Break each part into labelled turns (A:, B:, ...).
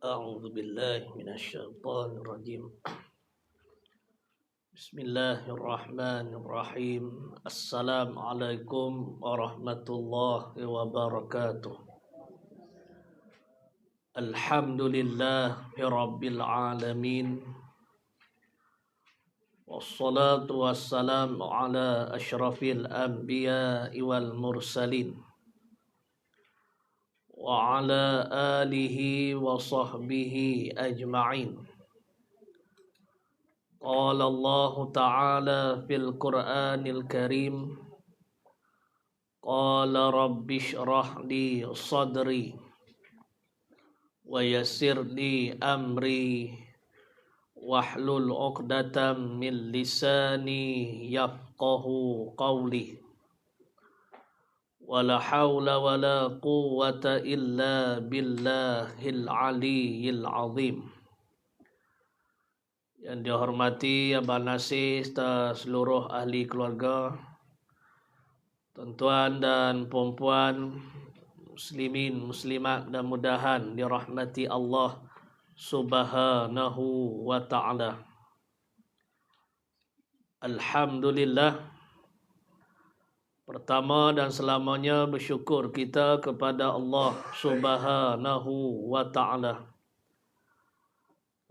A: أعوذ بالله من الشيطان الرجيم. بسم الله الرحمن الرحيم. السلام عليكم ورحمة الله وبركاته. الحمد لله رب العالمين، والصلاة والسلام على أشرف الأنبياء والمرسلين وعلى آله وصحبه أجمعين. قال الله تعالى في القرآن الكريم: قال رب اشرح لي صدري ويسر لي أمري واحلل عقدة من لساني يفقه قولي ولا حول ولا قوة إلا بالله العلي العظيم. Yang dihormati Abang Nasir serta seluruh ahli keluarga, tuan-tuan dan puan-puan, muslimin, muslimat, dan mudahan dirahmati Allah Subhanahu wa ta'ala. Alhamdulillah, pertama dan selamanya bersyukur kita kepada Allah Subhanahu wa ta'ala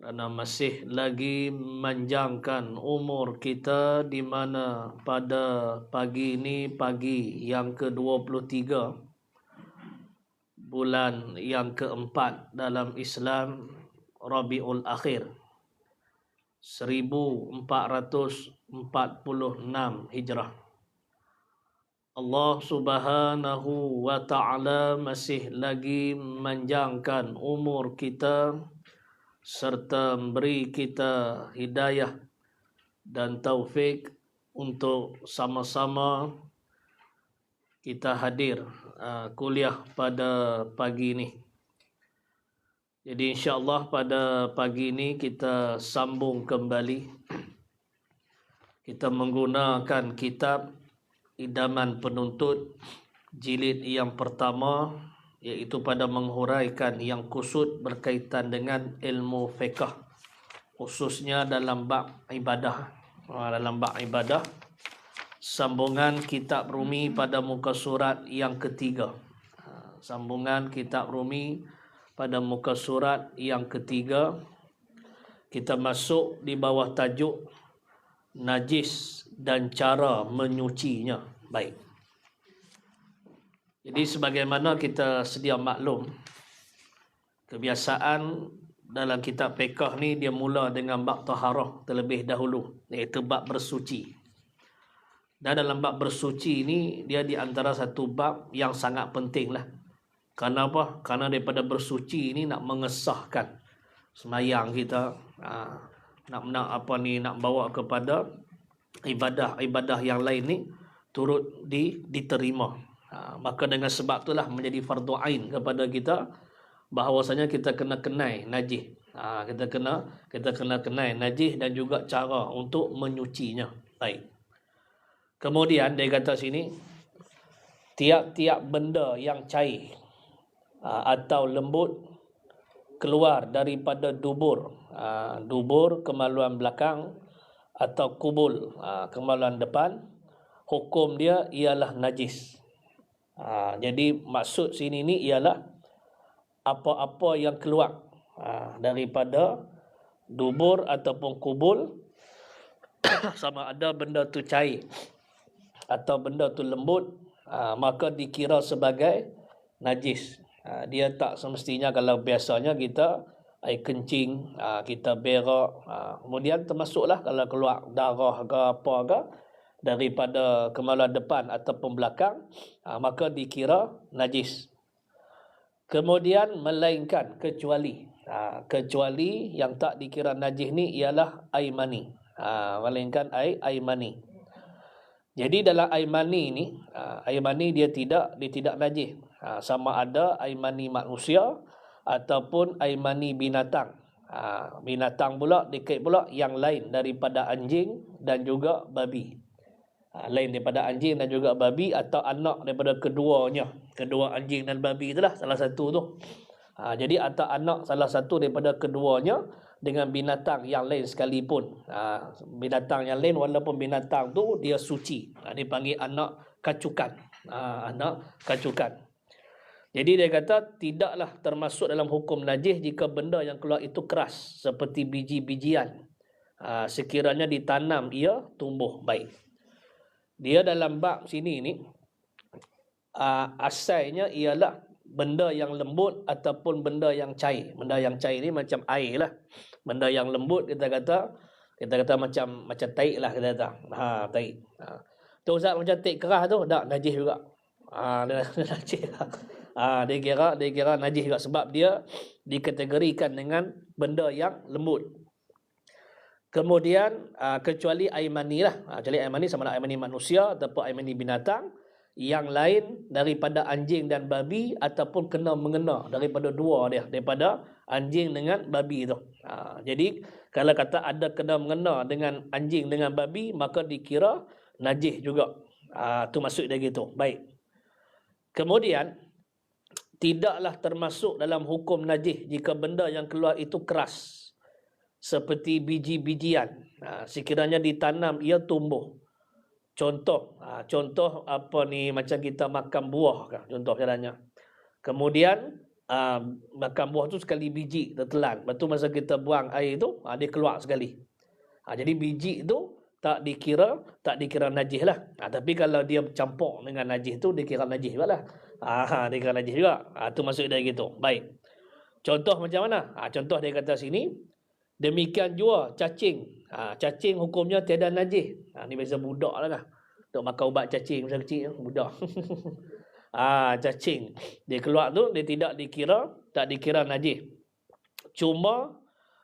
A: kerana masih lagi memanjangkan umur kita, di mana pada pagi ini, pagi yang ke-23 bulan yang keempat dalam Islam, Rabiul Akhir 1446 Hijrah. Allah Subhanahu wa ta'ala masih lagi memanjangkan umur kita serta memberi kita hidayah dan taufik untuk sama-sama kita hadir kuliah pada pagi ini. Jadi insya-Allah pada pagi ini kita sambung kembali. Kita menggunakan kitab Idaman Penuntut jilid yang pertama, iaitu pada menghuraikan yang kusut berkaitan dengan ilmu fiqh, khususnya dalam bab ibadah. Dalam bab ibadah, sambungan kitab Rumi pada muka surat yang ketiga. Sambungan kitab Rumi pada muka surat yang ketiga. Kita masuk di bawah tajuk najis dan cara menyucinya. Baik. Jadi sebagaimana kita sedia maklum, kebiasaan dalam kitab fiqh ni dia mula dengan bab taharah terlebih dahulu, iaitu bab bersuci. Dan dalam bab bersuci ni dia di antara satu bab yang sangat penting lah. Kerana apa? Kerana daripada bersuci ni nak mengesahkan semayang kita, nak bawa kepada ibadah-ibadah yang lain ni turut diterima. Maka dengan sebab itulah menjadi fardu ain kepada kita bahawasanya kita kena kenal najis. Kita kena kenal najis dan juga cara untuk menyucinya. Baik. Kemudian dia kata sini, tiap-tiap benda yang cair atau lembut keluar daripada dubur, dubur kemaluan belakang atau kubul kemaluan depan, hukum dia ialah najis. Jadi maksud sini ni ialah apa-apa yang keluar daripada dubur ataupun kubul sama ada benda tu cair atau benda tu lembut, maka dikira sebagai najis. Dia tak semestinya, kalau biasanya kita air kencing, kita berak, kemudian termasuklah kalau keluar darah ke apa ke daripada kemaluan depan ataupun belakang, maka dikira najis. Kemudian melainkan kecuali yang tak dikira najis ni ialah air mani. Melainkan air mani. Jadi dalam air mani ni, air mani dia tidak najis. Sama ada air mani manusia ataupun air mani binatang. Binatang pula dikait pula yang lain daripada anjing dan juga babi. Lain daripada anjing dan juga babi, atau anak daripada kedua anjing dan babi itulah salah satu tu. Jadi atau anak salah satu daripada keduanya dengan binatang yang lain sekalipun. Binatang yang lain walaupun binatang tu dia suci. Dipanggil anak kacukan. Anak kacukan. Jadi dia kata tidaklah termasuk dalam hukum najis jika benda yang keluar itu keras seperti biji-bijian. Sekiranya ditanam ia tumbuh baik. Dia dalam bab sini ni asalnya ialah benda yang lembut ataupun benda yang cair. Benda yang cair ni macam air lah. Benda yang lembut kita kata macam taik lah kita kata. Taik. Tu Ustaz macam taik keras tu tak najis juga. Dia najis lah. Dia kira najis juga sebab dia dikategorikan dengan benda yang lembut. Kemudian kecuali air mani lah. Kecuali air mani sama ada air mani manusia ataupun air mani binatang. Yang lain daripada anjing dan babi ataupun kena mengena daripada dua dia, daripada anjing dengan babi tu. Jadi kalau kata ada kena mengena dengan anjing dengan babi maka dikira najis juga. Tu maksud dia gitu. Baik. Kemudian tidaklah termasuk dalam hukum najis jika benda yang keluar itu keras seperti biji-bijian. Sekiranya ditanam ia tumbuh. Contoh apa ni macam kita makan buah kan, contoh caranya. Kemudian makan buah tu sekali biji tertelan. Lepas tu masa kita buang air tu dia keluar sekali. Jadi biji tu tak dikira najis lah. Tapi kalau dia campur dengan najis tu dikira najis juga lah. Dikira najis juga. Tu maksud dia gitu. Baik. Contoh macam mana? Contoh dia kata sini, demikian jua cacing. Cacing hukumnya tiada najis. Ni biasa budak lah. Untuk makan ubat cacing masa kecil budak. Cacing. Dia keluar tu dia tak dikira najis. Cuma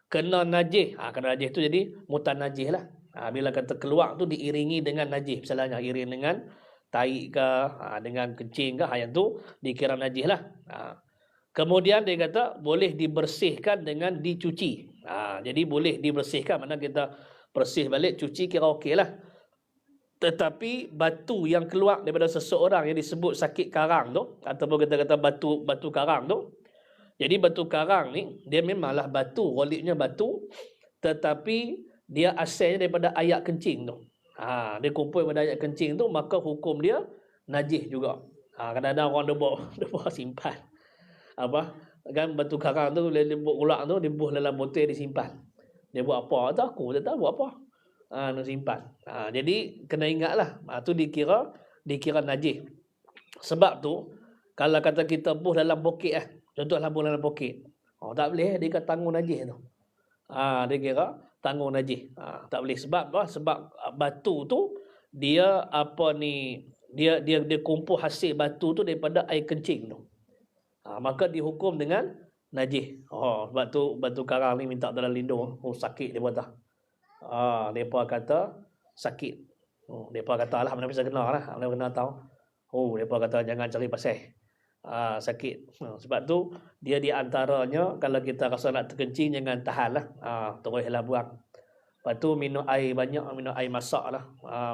A: kena najis. Kena najis tu jadi mutanajis lah. Bila kata keluar tu diiringi dengan najis. Misalnya iring dengan taik ke, dengan kencing ke, yang tu dikira najis lah. Kemudian dia kata boleh dibersihkan dengan dicuci. Jadi boleh dibersihkan, mana kita bersih balik, cuci kira okey lah. Tetapi batu yang keluar daripada seseorang yang disebut sakit karang tu, ataupun kita kata batu karang tu. Jadi batu karang ni dia memanglah batu, golibnya batu, tetapi dia asalnya daripada ayak kencing tu. Dia kumpul daripada ayak kencing tu, maka hukum dia najis juga. Kadang-kadang orang dia buat simpan. Kan batu karang tu dia buat ulak tu dibuh dalam botol disimpan. Dia buat apa? Aku tak tahu buat apa. Nak simpan. Jadi kena ingatlah, tu dikira najis. Sebab tu kalau kata kita buh dalam bukit contohlah buh dalam bukit. Tak boleh dia kata tanggung najis tu. Dia kira tanggung najis. Tak boleh sebab apa? Sebab batu tu dia dia kumpul hasil batu tu daripada air kencing tu. Maka dihukum dengan najis. Sebab tu batu karang ni minta dalam lindung. Sakit dia kata. Mereka kata sakit. Mereka kata lah, mana bisa kena lah. Mana kena tahu. Mereka kata jangan cari pasal. Sakit. Sebab tu dia di antaranya kalau kita rasa nak terkencing jangan tahan lah. Teruslah buang. Lepas tu minum air banyak, minum air masak lah.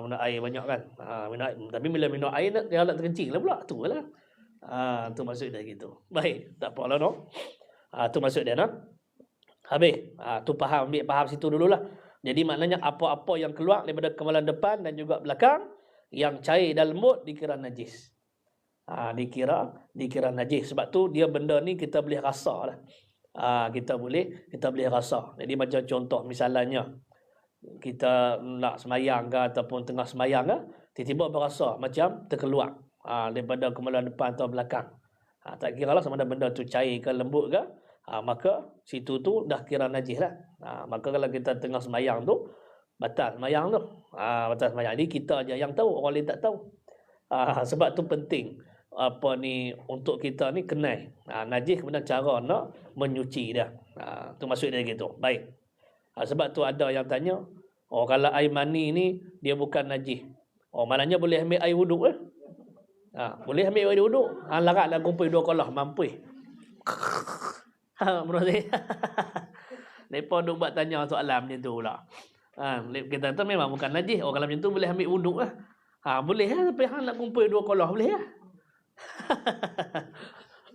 A: Minum air banyak kan. Tapi bila minum air dia nak terkencing lah pula. Tu lah. Tu maksud dia gitu. Baik, tak apalah no. Tu maksud dia no. Habis. Tu ambil faham situ dululah. Jadi maknanya apa-apa yang keluar daripada kemaluan depan dan juga belakang yang cair dan lembut dikira najis. Dikira najis. Sebab tu dia benda ni kita boleh rasa lah. Kita boleh rasa. Jadi macam contoh misalnya kita nak semayang ke ataupun tengah semayang ke, tiba-tiba berasa macam terkeluar daripada kemaluan depan atau belakang. Tak kira lah sama ada benda tu cair ke lembut ke, maka situ tu dah kira najis lah. Maka kalau kita tengah semayang tu, batal semayang tu. Batal semayang. Jadi kita je yang tahu, orang lain tak tahu. Sebab tu penting untuk kita ni kenal najis kemudian cara nak menyuci dia. Tu maksud dia gitu. Baik. Sebab tu ada yang tanya, kalau air mani ni dia bukan najis. Maknanya boleh ambil air wuduk lah. Boleh ambil air wuduk. Larat lah kumpul dua kolah mampu. Menurut saya. Mereka duk buat tanya soalan macam tu pula. Kita kata memang bukan najis. Kalau macam tu boleh ambil wuduk lah. Boleh lah. Tapi nak kumpul dua kolah boleh lah.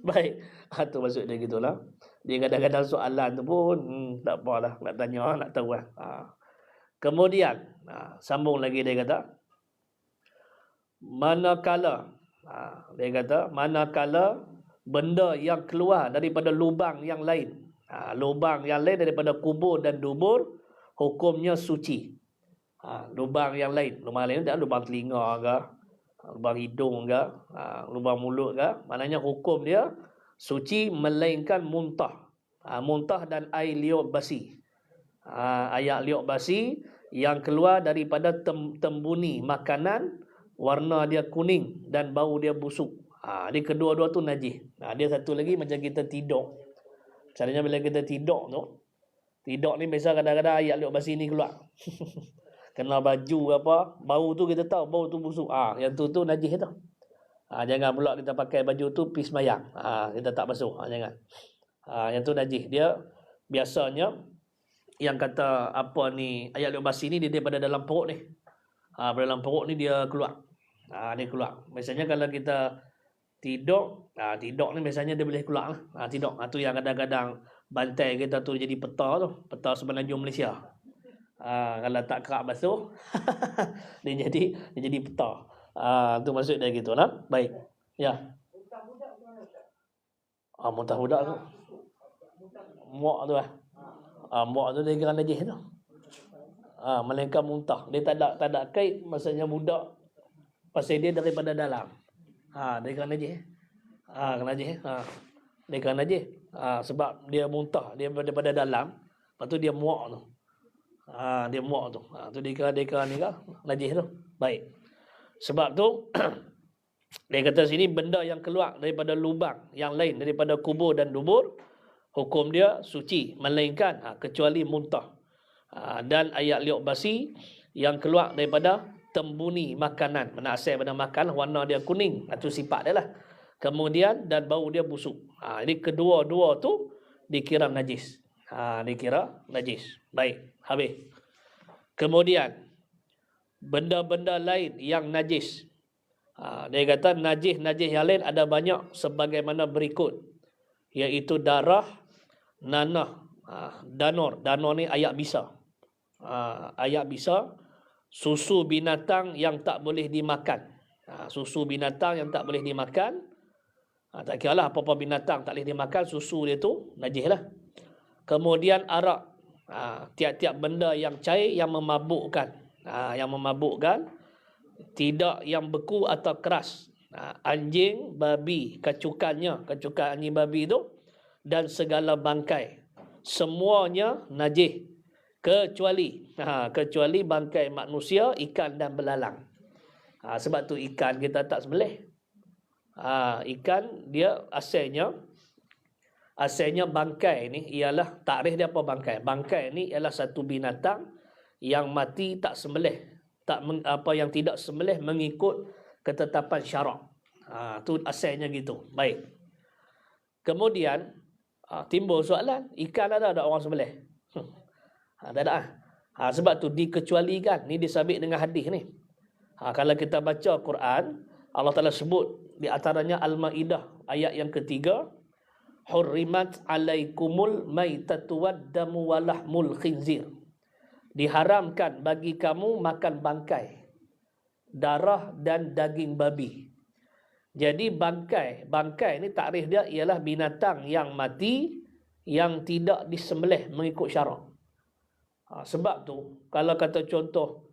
A: Baik. Tu maksud dia gitulah. Dia kadang-kadang soalan tu pun tak apalah, nak tanya, nak tahu lah. Kemudian sambung lagi dia kata, manakala dia kata manakala benda yang keluar daripada lubang yang lain, lubang yang lain daripada kubur dan dubur, hukumnya suci. Lubang yang lain tak lubang telinga ke, lubang hidung ke, lubang mulut ke, maknanya hukum dia suci melainkan muntah. Muntah dan air liur basi. Air liur basi yang keluar daripada tembuni makanan, warna dia kuning dan bau dia busuk. Dia kedua-dua tu najis. Dia satu lagi macam kita tidur. Caranya bila kita tidur ni biasa kadang-kadang air liur basi ni keluar. Kena baju apa, bau tu kita tahu bau tu busuk. Yang tu najis tu. Jangan pula kita pakai baju tu pergi sembahyang. Kita tak basuh. Jangan. Yang tu najis. Dia biasanya yang kata apa ni, air liur basi ni dia daripada dalam perut ni. Pada dalam perut ni dia keluar. Dia keluar. Biasanya kalau kita tidur ni biasanya dia boleh keluar lah. Tidur. Tu yang kadang-kadang bantai kita tu jadi peta tu. Peta semenanjung Malaysia. Kalau tak kerak basuh dia jadi peta. Tu maksud dia gitu lah. Baik. Ya. Muntah budak tu. Muak tu lah. Muak tu dia kira najis tu. Melainkan muntah. Dia tak ada kait, maksudnya budak pasal dia daripada dalam. Dia kira najis. Najis. Dia kira najis. Sebab dia muntah, dia daripada dalam. Lepas tu dia muak tu. Dia muak tu. Tu dia kira ni kan najis tu. Baik. Sebab tu dia kata sini benda yang keluar daripada lubang yang lain daripada kubur dan dubur, hukum dia suci melainkan kecuali muntah. Dan air liur basi yang keluar daripada tembuni makanan, mana asal pada makan, warna dia kuning, itu sifat dia lah. Kemudian dan bau dia busuk. Jadi kedua-dua tu dikira najis. Dikira najis. Baik, habis. Kemudian benda-benda lain yang najis. Dia kata najis yang lain ada banyak sebagaimana berikut, iaitu darah, nanah, danur. Danur ni ayak bisa. Ayak bisa, susu binatang yang tak boleh dimakan. Susu binatang yang tak boleh dimakan. Tak kira lah apa-apa binatang tak boleh dimakan, susu dia tu najis lah. Kemudian arak. Tiap-tiap benda yang cair yang memabukkan. Yang memabukkan, tidak yang beku atau keras. Anjing, babi, kacukan anjing babi tu, dan segala bangkai, semuanya najis kecuali bangkai manusia, ikan dan belalang. Sebab tu ikan kita tak sembelih. Ikan dia asalnya bangkai ni ialah, takrif dia apa bangkai? Bangkai ni ialah satu binatang yang mati tak sembelih, yang tidak sembelih mengikut ketetapan syarak. Tu asalnya gitu. Baik. Kemudian timbul soalan, ikan ada orang sembelih? Tak ada. Sebab tu dikecualikan. Ni disabit dengan hadis ni. Kalau kita baca Quran, Allah Ta'ala sebut di antaranya Al-Maidah ayat yang ketiga, hurrimat alaikumul maitatu waddamu walahmul khinzir. Diharamkan bagi kamu makan bangkai, darah dan daging babi. Jadi bangkai ni takrif dia ialah binatang yang mati yang tidak disembelih mengikut syarak. Sebab tu kalau kata contoh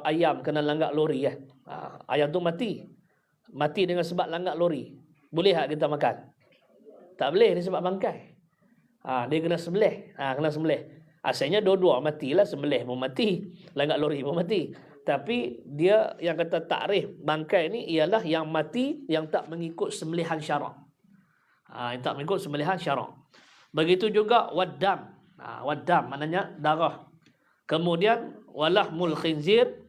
A: ayam kena langgak lori ayam tu mati dengan sebab langgak lori, boleh tak kita makan? Tak boleh, dia sebab bangkai. Dia kena sembelih. Kena sembelih. Asalnya dua-dua matilah, sembelih pun mati, langgak lori pun mati. Tapi dia yang kata takrif bangkai ni ialah yang mati yang tak mengikut sembelihan syarak. Yang tak mengikut sembelihan syarak. Begitu juga waddam. Waddam maknanya darah. Kemudian walahmul khinzir,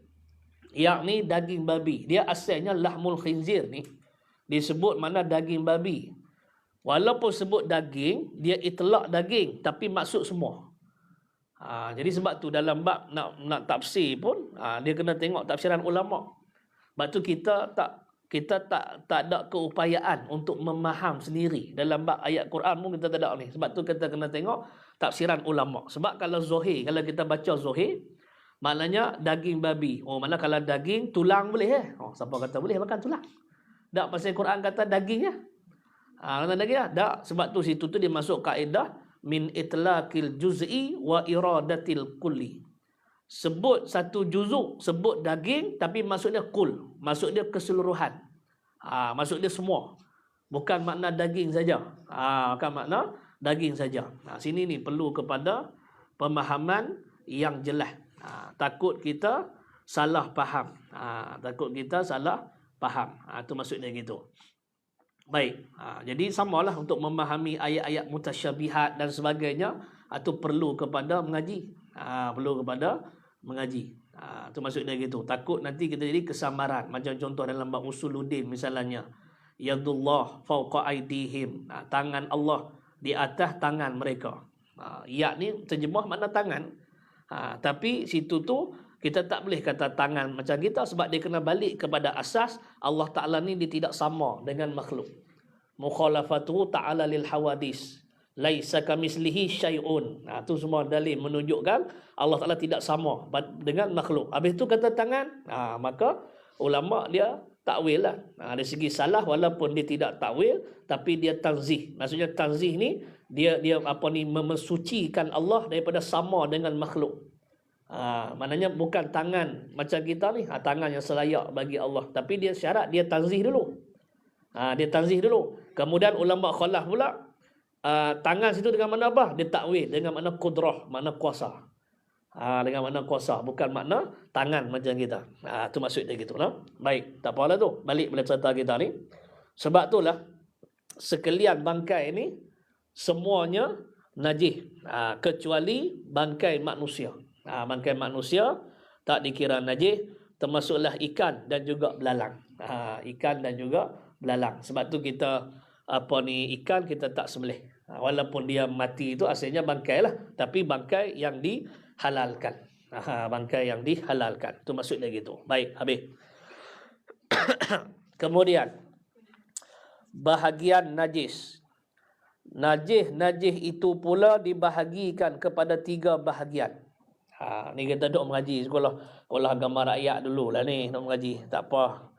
A: yakni daging babi. Dia asalnya lahmul khinzir ni disebut mana daging babi. Walaupun sebut daging, dia itlak daging tapi maksud semua. Jadi sebab tu dalam bab nak tafsir pun dia kena tengok tafsiran ulama. Sebab tu kita kita tak ada keupayaan untuk memaham sendiri dalam bab ayat Quran pun kita tak ada ni. Sebab tu kita kena tengok tafsiran ulama. Sebab kalau zohir, kalau kita baca zohir, maknanya daging babi. Oh, mana kalau daging tulang boleh Oh, siapa kata boleh makan tulang? Tak, pasal Quran kata dagingnya. Kata daging lah. Tak, sebab tu situ tu dia masuk kaedah min itlaqil juz'i wa iradatil kulli. Sebut satu juzuk, sebut daging, tapi maksud dia kul, maksud dia keseluruhan. Maksud dia semua. Bukan makna daging saja. Bukan makna daging saja. Sini ni perlu kepada pemahaman yang jelas. Takut kita salah faham. Takut kita salah faham. Itu maksud dia gitu. Baik. Jadi samalah untuk memahami ayat-ayat mutasyabihat dan sebagainya, itu perlu kepada mengaji. Perlu kepada mengaji. Itu maksud dia gitu. Takut nanti kita jadi kesamaran. Macam contoh dalam bab usuluddin misalnya. Yadullah fawqa aydihim. Tangan Allah di atas tangan mereka. Ya ni terjemah makna tangan. Tapi situ tu kita tak boleh kata tangan macam kita, sebab dia kena balik kepada asas Allah Ta'ala ni dia tidak sama dengan makhluk. Mukhalafatuhu ta'ala lil hawadis. Laisa kamislihi syai'un. Itu semua dalil menunjukkan Allah Ta'ala tidak sama dengan makhluk. Habis tu kata tangan, maka ulama dia takwil lah. Dari segi salah, walaupun dia tidak takwil, tapi dia tanzih. Maksudnya tanzih ni dia memensucikan Allah daripada sama dengan makhluk. Maknanya bukan tangan macam kita ni, tangan yang selayak bagi Allah, tapi dia syarat dia tanzih dulu. Dia tanzih dulu. Kemudian ulama khalaf pula, tangan situ dengan makna apa? Dia takwil dengan makna qudrah, makna kuasa. Dengan makna kuasa, bukan makna tangan macam kita. Itu maksud dia gitu lah. Baik, tak apalah tu. Balik pada cerita kita ni. Sebab itulah sekalian bangkai ni semuanya najis, kecuali bangkai manusia. Bangkai manusia tak dikira najis, termasuklah ikan dan juga belalang. Ikan dan juga belalang. Sebab tu kita ikan kita tak sembelih. Walaupun dia mati itu asalnya bangkai lah, tapi bangkai yang dihalalkan. Bangkai yang dihalalkan. Itu maksud dia gitu. Baik, habis. Kemudian bahagian najis. Najis itu pula dibahagikan kepada 3 bahagian. Ni kita duk mengaji sekolah agama rakyat dulu lah ni, nak mengaji. Tak apa.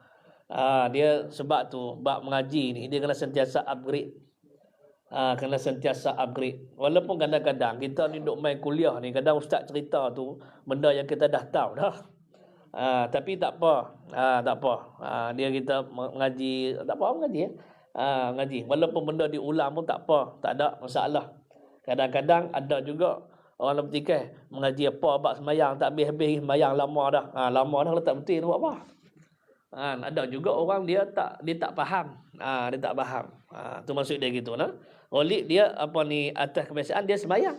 A: Dia sebab tu bab mengaji ni dia kena sentiasa upgrade. Kena sentiasa upgrade. Walaupun kadang-kadang kita ni duk main kuliah ni, kadang ustaz cerita tu benda yang kita dah tahu dah. Tapi tak apa. Tak apa. Dia kita mengaji, tak apa mengaji mengaji. Walaupun benda diulang pun tak apa, tak ada masalah. Kadang-kadang ada juga orang bertikai mengaji apa bab sembahyang tak habis-habis, sembahyang lama dah. Lama dah kalau tak betul buat apa? Ada juga orang dia tak faham. Dia tak faham. Tu maksud dia gitu nah. Oleh dia atas kebiasaan dia sembahyang.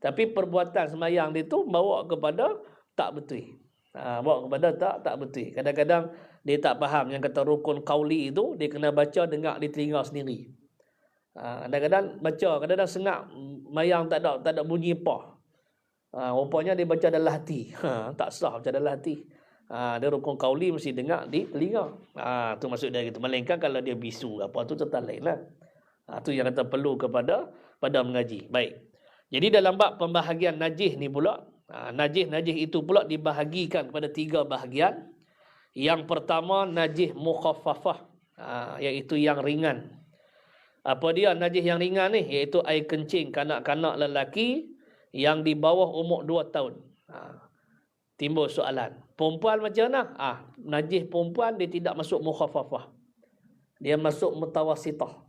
A: Tapi perbuatan sembahyang dia tu bawa kepada tak betul. Bawa kepada tak betul. Kadang-kadang dia tak faham yang kata rukun qauli itu dia kena baca dengar di telinga sendiri. Kadang-kadang baca, kadang-kadang sengak mayang tak ada bunyi apa. Rupanya dia baca dalam hati. Tak sah baca dalam hati. Dia rukun qauli mesti dengar di telinga. Tu maksud dia gitu. Melainkan kalau dia bisu apa tu cerita lain lah. Tu yang kata perlu kepada mengaji. Baik. Jadi dalam bab pembahagian najis ni pula, najis itu pula dibahagikan kepada 3 bahagian. Yang pertama najis mukhaffafah, iaitu yang ringan. Apa dia najis yang ringan ni? Iaitu air kencing kanak-kanak lelaki yang di bawah umur 2 tahun. Timbul soalan. Perempuan macam mana? Najis perempuan dia tidak masuk mukhaffafah. Dia masuk mutawassithah.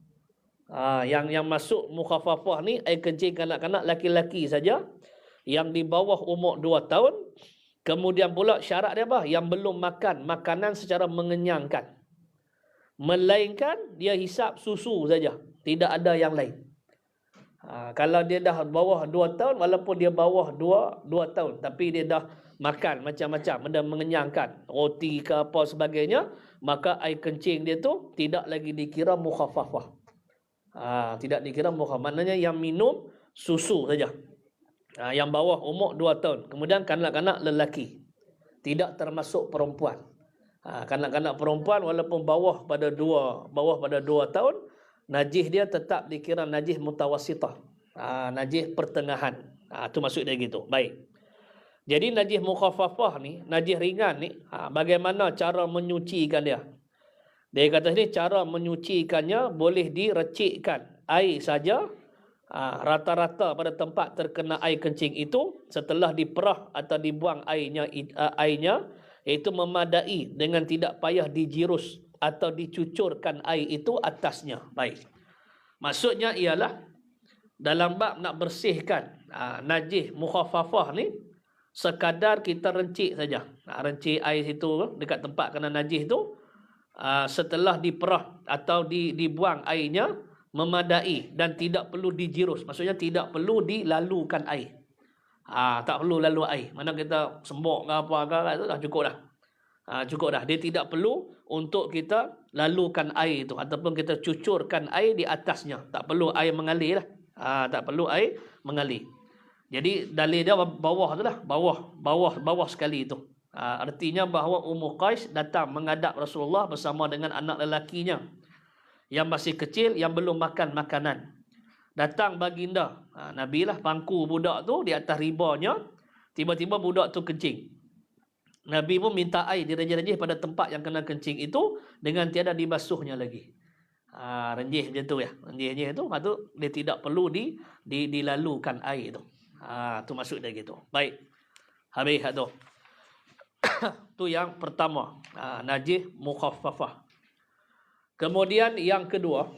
A: Yang masuk mukhaffafah ni air kencing kanak-kanak laki-laki saja yang di bawah umur 2 tahun. Kemudian pula syarat dia apa? Yang belum makan makanan secara mengenyangkan. Melainkan dia hisap susu saja. Tidak ada yang lain. Kalau dia dah bawah 2 tahun, walaupun dia bawah 2 tahun, tapi dia dah makan macam-macam, benda mengenyangkan, roti ke apa sebagainya, maka air kencing dia tu tidak lagi dikira mukhaffafah. Tidak dikira mukhaffafah. Maknanya yang minum susu saja. Yang bawah umur 2 tahun. Kemudian kanak-kanak lelaki. Tidak termasuk perempuan. Kanak-kanak perempuan walaupun bawah pada 2 tahun, najis dia tetap dikira najis mutawassithah. Najis pertengahan. Itu maksud dia gitu. Baik. Jadi najis mukhaffafah ni, najis ringan ni, bagaimana cara menyucikan dia? Dia kata sini cara menyucikannya boleh direcikkan air saja, rata-rata pada tempat terkena air kencing itu setelah diperah atau dibuang airnya, iaitu memadai dengan tidak payah dijirus atau dicucurkan air itu atasnya. Baik. Maksudnya ialah dalam bab nak bersihkan najis mukhaffafah ni, sekadar kita rencik saja. Rencik air situ dekat tempat kena najis tu, setelah diperah atau dibuang airnya, memadai dan tidak perlu dijirus. Maksudnya tidak perlu dilalukan air. Tak perlu lalu air. Mana kita sembok ke apa ke, itu dah cukup dah. Cukup dah. Dia tidak perlu untuk kita lalukan air itu ataupun kita cucurkan air di atasnya. Tak perlu air mengalir lah. Tak perlu air mengalir. Jadi dalil dia bawah tu lah, bawah sekali itu. Artinya bahawa Ummu Qais datang menghadap Rasulullah bersama dengan anak lelakinya yang masih kecil, yang belum makan makanan. Datang baginda, Nabi lah pangku budak tu di atas ribanya, tiba-tiba budak tu kencing. Nabi pun minta air direjeh-rejeh pada tempat yang kena kencing itu dengan tiada dibasuhnya lagi. Renjih macam tu ya. Renjih tu, dia tidak perlu dilalukan air tu. Tu maksud dia gitu. Baik. Habis tu. Tu yang pertama, najis mukhaffafah. Kemudian yang kedua,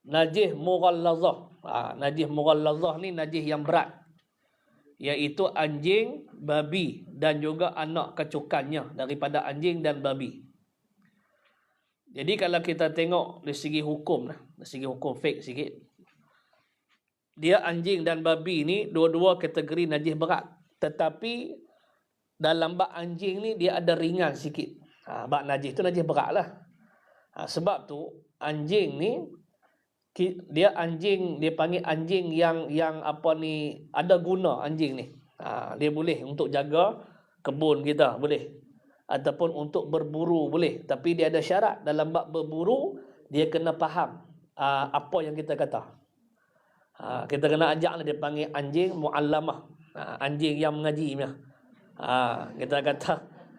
A: najis mughallazah. Najis mughallazah ni najis yang berat, iaitu anjing, babi dan juga anak kecukannya daripada anjing dan babi. Jadi kalau kita tengok dari segi hukum, dari segi hukum fiqh sikit, dia anjing dan babi ni dua-dua kategori najis berat. Tetapi dalam bab anjing ni dia ada ringan sikit. Bab najis tu najis berat lah. Sebab tu anjing ni, dia panggil anjing yang apa ni, ada guna anjing ni. Dia boleh untuk jaga kebun kita, boleh. Ataupun untuk berburu boleh. Tapi dia ada syarat. Dalam bab berburu, dia kena faham apa yang kita kata. Kita kena ajak dia panggil anjing muallamah, anjing yang mengaji punya.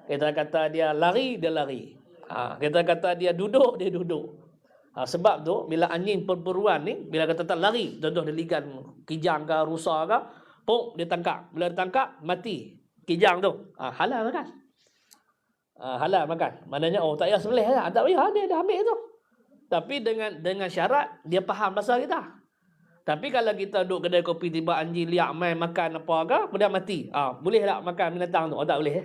A: Kita kata dia lari, dia lari. Kita kata dia duduk, dia duduk. Sebab tu bila anjing perburuan ni, bila kata tak lari, contoh dia ligan kijang ke rusa ke, pok dia tangkap. Bila dia tangkap, mati kijang tu. Halal makan. Halal makan. Maknanya tak payah sembelih lah. Tak payah, dia dah ambil tu. Tapi dengan syarat dia faham bahasa kita. Tapi kalau kita duduk kedai kopi, tiba anjing liak main makan apa ke, kemudian mati. Boleh tak makan binatang tu? Tak boleh.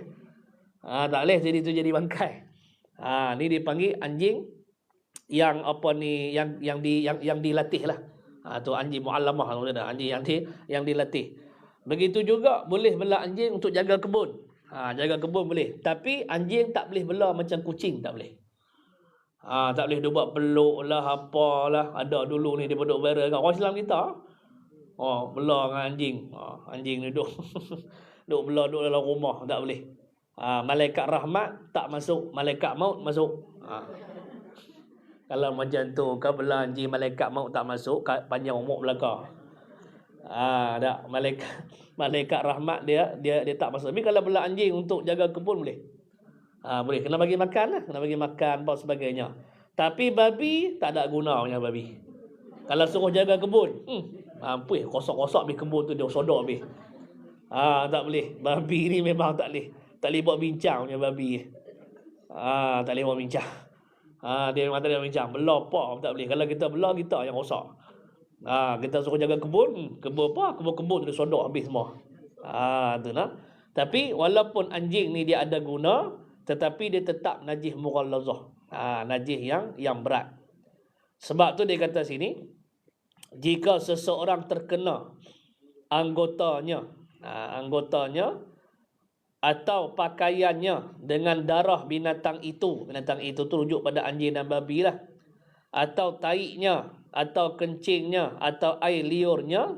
A: Tak boleh, jadi tu jadi bangkai. Ni dipanggil anjing yang apa ni, yang dilatih lah. Tu anjing muallamah, anjing yang dilatih. Begitu juga boleh bela anjing untuk jaga kebun. Jaga kebun boleh. Tapi anjing tak boleh bela macam kucing, tak boleh. Tak boleh dia buat peluk lah, apalah. Ada dulu ni dia duduk viral kan. Orang Islam kita, bela dengan anjing. Anjing ni duduk duduk bela duduk dalam rumah, tak boleh. Malaikat rahmat tak masuk, malaikat maut masuk. Kalau macam tu kau bela anjing, malaikat maut tak masuk, panjang umur belaka. Tak, malaikat rahmat dia tak masuk. Tapi kalau bela anjing untuk jaga kebun boleh. Boleh, kena bagi makan lah, kena bagi makan apa sebagainya. Tapi babi tak ada guna punya babi. Kalau suruh jaga kebun, ampun, kosok-kosok habis kebun tu dia sodok habis. Tak boleh. Babi ni memang tak boleh. Tak boleh buat bincang punya babi. Tak boleh buat bincang. Dia memang tak boleh buat bincang. Bela apa tak boleh. Kalau kita bela, kita yang rosak. Kita suruh jaga kebun apa? Kebun tu dia sodok habis semua. Tu nah. Tapi walaupun anjing ni dia ada guna, tetapi dia tetap najis mughallazah. Najis yang berat. Sebab tu dia kata sini, jika seseorang terkena anggotanya atau pakaiannya dengan darah binatang itu tu rujuk pada anjing dan babi lah, atau taiknya, atau kencingnya, atau air liurnya,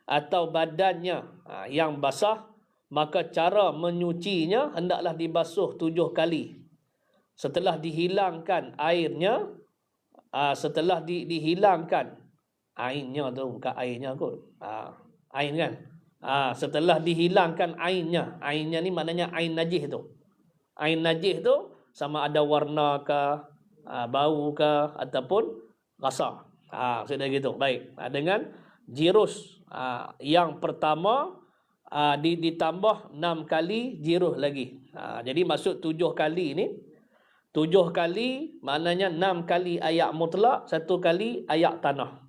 A: atau badannya yang basah, maka cara menyucinya hendaklah dibasuh 7 kali setelah dihilangkan airnya, setelah dihilangkan ainnya tu, bukan airnya kot, ain kan, setelah dihilangkan ainnya ni maknanya ain najis tu. Ain najis tu sama ada warna ke, bau ke, ataupun rasa. Sudah gitu. Baik. Dengan jirus yang pertama ditambah 6 kali jiruh lagi. Jadi maksud 7 kali ni, 7 kali maknanya 6 kali ayak mutlak, 1 kali ayak tanah.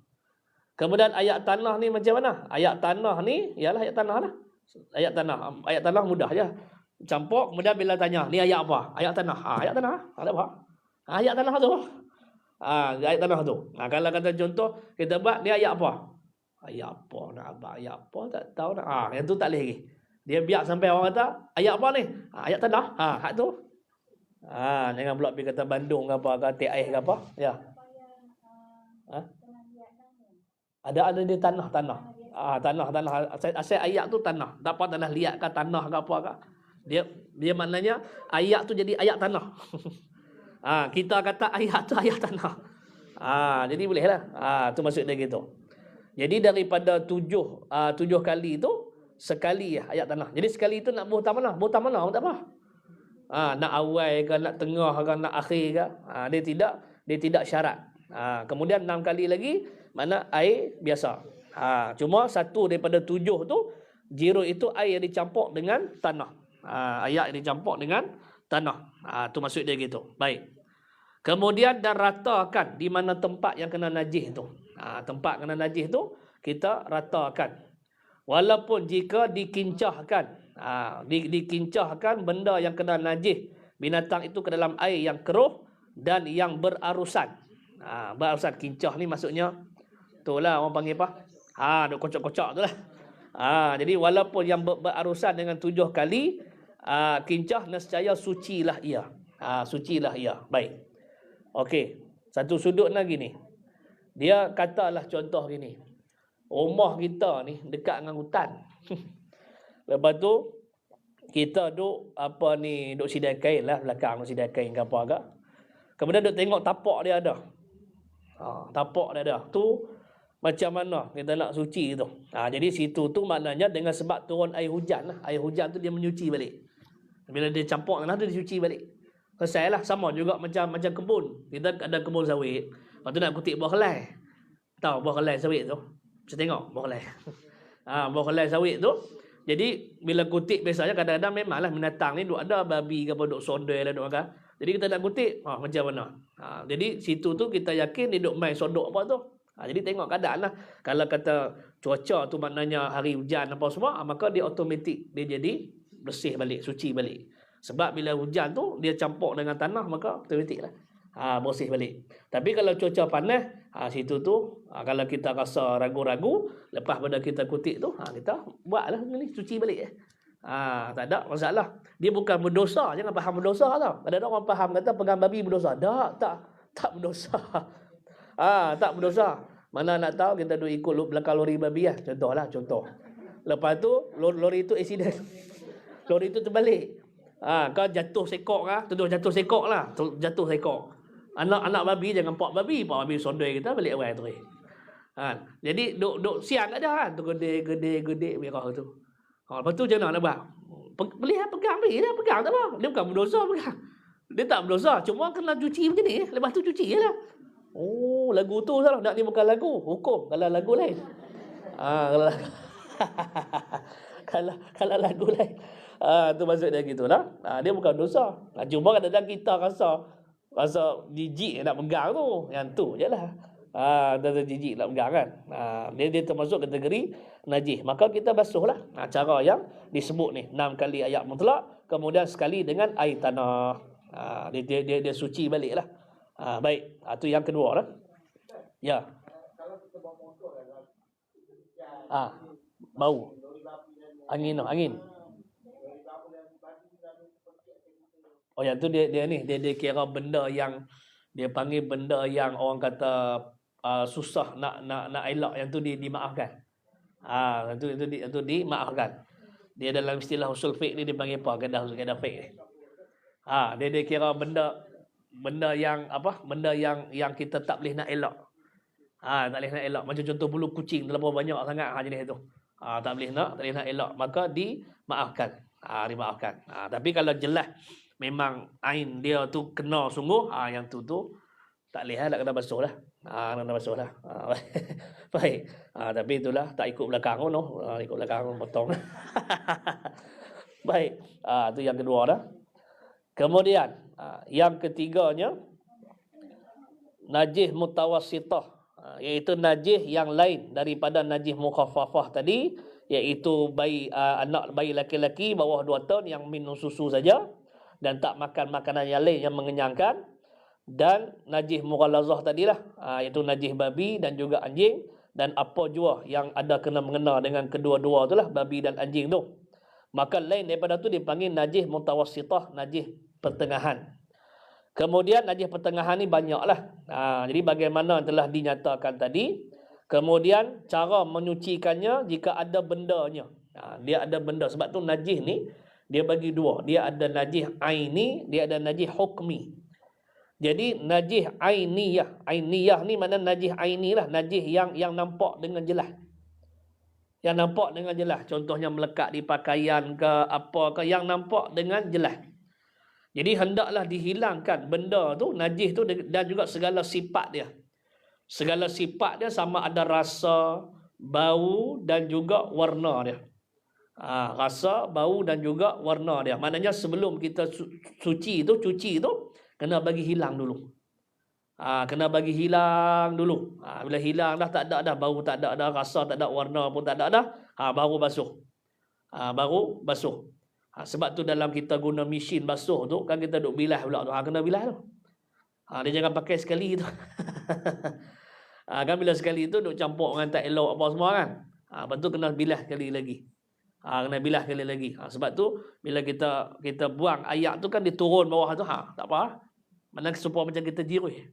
A: Kemudian ayak tanah ni macam mana? Ayak tanah ni ialah ayak tanah lah. Ayak tanah mudah je. Campur, kemudian bila tanya, ni ayak apa? Ayak tanah. Ayak tanah. Ada apa? Ayak tanah tu. Ayak tanah tu. Kalau kata contoh, kita buat, ni ayak apa? Ayak apa? Nak apa? Ayak apa? Tak tahu nak. Yang tu tak boleh lagi. Dia biar sampai orang kata, ayak apa ni? Ayak tanah. Hak tu. Jangan pula pergi kata Bandung ke apa, ke TIS ke apa. Ya. Ada di tanah. Tanah. Asal ayak tu tanah. Tak apa tanah liat ke tanah ke apa ke. Dia maknanya ayak tu jadi ayak tanah. Kita kata ayak tu ayak tanah. Jadi boleh lah. Tu maksud dia gitu. Jadi daripada 7 kali tu, sekali ayak tanah. Jadi sekali tu nak buh mana? Buh mana? Tak apa. Nak awal ke, nak tengah ke, nak akhir ke. Dia tidak syarat. Kemudian 6 kali lagi, mana air biasa. Cuma satu daripada 7 tu, jiruh itu air dicampur dengan tanah. Ayak dicampur dengan tanah. Tu maksud dia gitu. Baik. Kemudian dan ratakan di mana tempat yang kena najis tu. Tempat kena najis tu kita ratakan. Walaupun jika dikincahkan, dikincahkan benda yang kena najis binatang itu ke dalam air yang keruh dan yang berarusan. Berarusan, kincah ni maksudnya itulah orang panggil apa? Duk kocok-kocok tu lah. Jadi walaupun yang berarusan dengan 7 kali kincah, nescaya sucilah ia. Sucilah ia. Baik. Okey. Satu sudut lagi ni. Dia katalah contoh gini. Rumah kita ni dekat dengan hutan. Lepas tu kita duk duk sidai kain lah belakang, duk sidai kain ke apa agak. Kemudian duk tengok tapak dia ada. Tapak dia ada. Tu macam mana kita nak suci tu. Jadi situ tu maknanya dengan sebab turun air hujan lah. Air hujan tu dia menyuci balik. Bila dia campur dengan tu dia suci balik. Selesai lah. Sama juga macam kebun. Kita ada kebun sawit. Lepas tu nak kutip buah kelai. Tahu buah kelai sawit tu? Saya tengok buah kelai. Buah kelai sawit tu. Jadi bila kutip biasanya kadang-kadang memanglah binatang ni duk ada babi ke apa duk sondoi lah duk makan. Jadi kita nak kutip macam mana. Jadi situ tu kita yakin dia duk main sodok apa tu. Jadi tengok keadaan lah. Kalau kata cuaca tu maknanya hari hujan apa semua, maka dia automatik dia jadi bersih balik, suci balik. Sebab bila hujan tu dia campur dengan tanah, maka automatik lah bersih balik. Tapi kalau cuaca panas, situ tu kalau kita rasa ragu-ragu, lepas pada kita kutip tu, kita buatlah ni suci balik. Tak ada masalah. Dia bukan berdosa, jangan faham berdosa tau. Ada orang faham kata pegang babi berdosa. Tak berdosa. Tak berdosa. Mana nak tahu kita duk ikut belakang lori babi lah. Contoh. Lepas tu lori tu accident. Lori tu terbalik. Kau jatuh sekok lah. Tuduh jatuh sekok lah. Jatuh sekok. Anak babi jangan pak babi sondoi kita balik awal tu. Jadi duk siang kat dia kan. Tu gede merah tu. Lepas tu macam mana nak buat? Boleh lah pegang tak apa. Dia bukan berdosa pegang. Dia tak berdosa. Cuma kena cuci macam ni. Lepas tu cuci je lah. Oh, lagu tu salah. Nak ni bukan lagu. Hukum. Kalau lagu lain. Kalau lagu. kalau lagu lain. Tu maksud dia gitulah. Dia bukan dosa. Cuma kadang-kadang kita rasa jijik nak pegang tu. Yang tu je lah. Rasa jijik nak pegang kan. Dia termasuk kategori najis. Maka kita basuhlah. Cara yang disebut ni. 6 kali ayak mutlak. Kemudian sekali dengan air tanah. Dia suci balik lah. Baik. Itu yang kedua lah. Ya. Bau. Angin. Oh, yang tu dia kira benda yang dia panggil benda yang orang kata susah nak elak, yang tu dimaafkan. Itu dimaafkan. Dia dalam istilah usul fiqh ni dia panggil apa? Kaedah fiqh ni. Dia kira benda benda yang apa? Benda yang kita tak boleh nak elak. Tak boleh nak elak. Macam contoh bulu kucing terlalu banyak sangat jenis itu. Tak boleh nak elak. Maka dimaafkan. Dimaafkan. Tapi kalau jelas memang ain dia tu kena sungguh, yang tu tak boleh nak kena basuh lah. Kena basuh lah. Baik. Tapi itulah tak ikut belakang tu. Ikut belakang potong. Baik. Tu yang kedua dah. Kemudian yang ketiganya najis mutawassithah, iaitu najis yang lain daripada najis mukhaffafah tadi, iaitu anak bayi laki-laki bawah 2 tahun yang minum susu saja dan tak makan makanan yang lain yang mengenyangkan, dan najis mughallazah tadilah, iaitu najis babi dan juga anjing, dan apa jua yang ada kena mengena dengan kedua-dua itulah babi dan anjing tu. Maka lain daripada tu dipanggil najis mutawassithah, najis pertengahan. Kemudian najis pertengahan ni banyaklah. Jadi bagaimana telah dinyatakan tadi. Kemudian cara menyucikannya jika ada bendanya. Dia ada benda. Sebab tu najis ni dia bagi dua. Dia ada najis aini, dia ada najis hukmi. Jadi najis ainiyah. Ainiyah ni mana najis aini lah. Najis yang nampak dengan jelas. Yang nampak dengan jelas. Contohnya melekat di pakaian ke apa ke, yang nampak dengan jelas. Jadi hendaklah dihilangkan benda tu, najis tu, dan juga segala sifat dia. Segala sifat dia sama ada rasa, bau dan juga warna dia. Rasa, bau dan juga warna dia. Maknanya sebelum kita cuci tu kena bagi hilang dulu. Kena bagi hilang dulu. Bila hilang dah, tak ada dah bau, tak ada dah rasa, tak ada warna pun tak ada dah, baru basuh. Baru basuh. Sebab tu dalam kita guna mesin basuh tu kan kita duk bilas pula tu. Kena bilas tu. Dia jangan pakai sekali tu. Kan bila sekali tu duk campur dengan tak elok apa semua kan. Lepas tu kena bilas sekali lagi. Kena bilas sekali lagi. Sebab tu bila kita buang air tu kan dia turun bawah tu. Tak apa. Mana supaya macam kita jirui.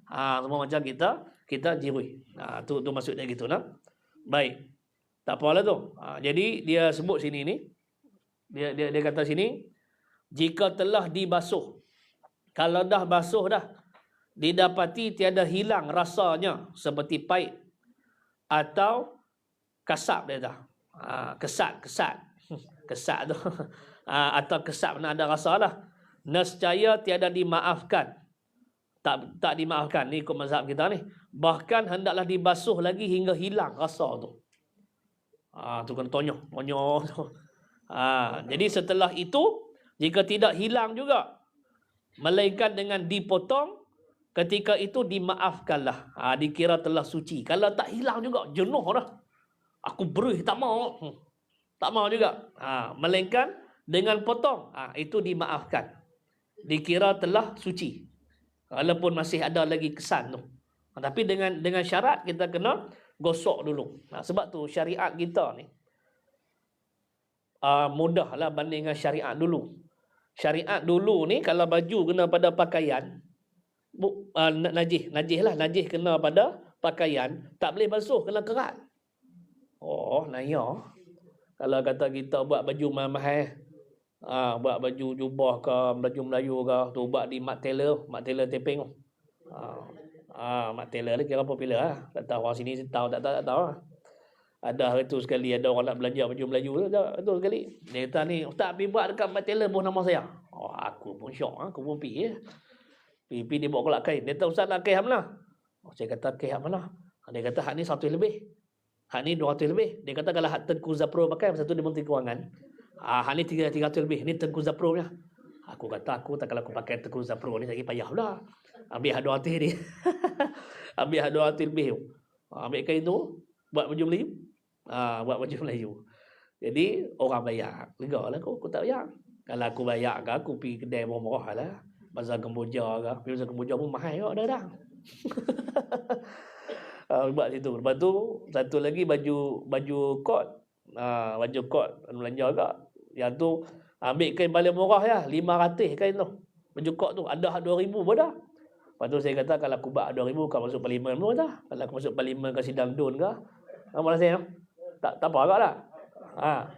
A: Semua macam kita jirui. Tu maksudnya gitu nak. Baik. Tak apalah tu. Jadi dia sebut sini ni. Dia kata sini, jika telah dibasuh, kalau dah basuh dah, didapati tiada hilang rasanya seperti pahit atau kasap dia dah. Kesat tu. Atau kesat mana ada rasa lah. Nescaya tiada dimaafkan. Tak dimaafkan. Ni ikut mazhab kita ni. Bahkan hendaklah dibasuh lagi hingga hilang rasa tu. Tu kan tonyok tu. Jadi setelah itu, jika tidak hilang juga, melainkan dengan dipotong, ketika itu dimaafkanlah. Dikira telah suci. Kalau tak hilang juga, jenuh dah. Aku beri, tak mau. Tak mau juga. Melainkan dengan potong, itu dimaafkan. Dikira telah suci. Walaupun masih ada lagi kesan tu. Tapi dengan syarat kita kena gosok dulu. Sebab tu syariat kita ni mudahlah banding dengan syariat dulu. Syariat dulu ni kalau baju kena pada pakaian, najis lah, najis kena pada pakaian, tak boleh basuh, kena kerat. Naya. Kalau kata kita buat baju mahal, buat baju jubah ke, baju Melayu ke, tu buat di mat tailor taping tu. Mat tailor ni kira popular lah. Tak tahu orang sini tahu tak tahu lah. Ada itu sekali, ada orang nak belanja baju Melayu tu sekali. Dia kata ni, Ustaz pergi buat dekat mat tailor pun nama saya. Aku pun syok, aku pun pergi. Pergi dia bawa kolak kain. Dia kata, Ustaz nak kain mana? Saya kata, kain mana? Dia kata, hak ni 100 lebih. Hak ni 200 lebih. Dia kata, kalau hak Tengku Zapro pakai, masa tu dia Menteri Kewangan. Hak ni 300 lebih. Ni Tengku Zapro nya. Aku kata, kalau aku pakai Tengku Zapro ni, saya payah pula. Ambil hak 200 ni. Ambil hak 200 lebih. Ambil kain tu, buat baju Melayu. Buat baju Melayu. Jadi orang bayar. Lega lah aku tak bayar. Kalau aku bayar ke, aku pergi kedai murah-murah lah. Bazar Kemboja ke. Bazar Kemboja pun mahal ke dah. Buat situ. Lepas tu satu lagi baju kot. Baju kot belanja agak. Yang tu ambil kain paling murah ya, 500 kain tu. Baju kot tu ada 2,000 pun dah. Lepas tu saya kata kalau aku buat 2,000 kau masuk parlimen pun dah. Kalau aku masuk parlimen ke sidang DUN ke. Apa rasanya? Tak apa agak lah.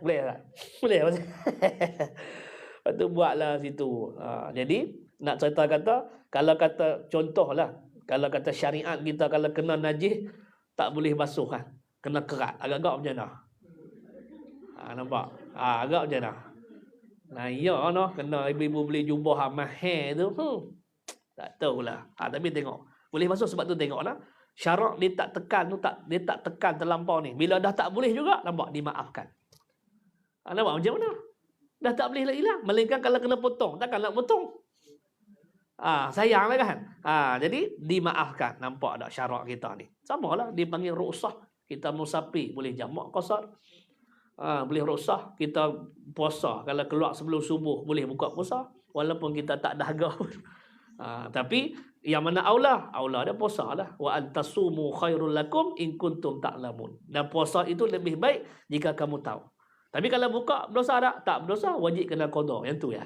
A: Boleh tak? Boleh. Lepas tu buatlah situ. Jadi Nak cerita kata, kalau kata contohlah, kalau kata syariat kita kalau kena najis tak boleh basuh kan. Kena kerat. Agak-agak macam mana? Nampak? Agak macam mana? Nah, ya noh, kena ibu-ibu beli jubah mahal tu. Tak tahulah. Tapi tengok. Boleh basuh sebab tu tengoklah. Syarak dia tak tekan tu, dia tak tekan terlampau ni. Bila dah tak boleh juga, nampak dimaafkan. Nampak macam mana? Dah tak boleh hilang. Melainkan kalau kena potong, takkan nak potong. Sayanglah kan. Jadi dimaafkan. Nampak tak syarak kita ni? Samalah dipanggil ruksah. Kita musafir boleh jamak qasar. Boleh ruksah kita puasa. Kalau keluar sebelum subuh boleh buka puasa walaupun kita tak dahaga. Tapi yang mana aula dia puasa lah. Wa antasumu khairul lakum in kuntum ta'lamun. Dan puasa itu lebih baik jika kamu tahu. Tapi kalau buka berdosa tak berdosa, wajib kena qada. Yang tu ya.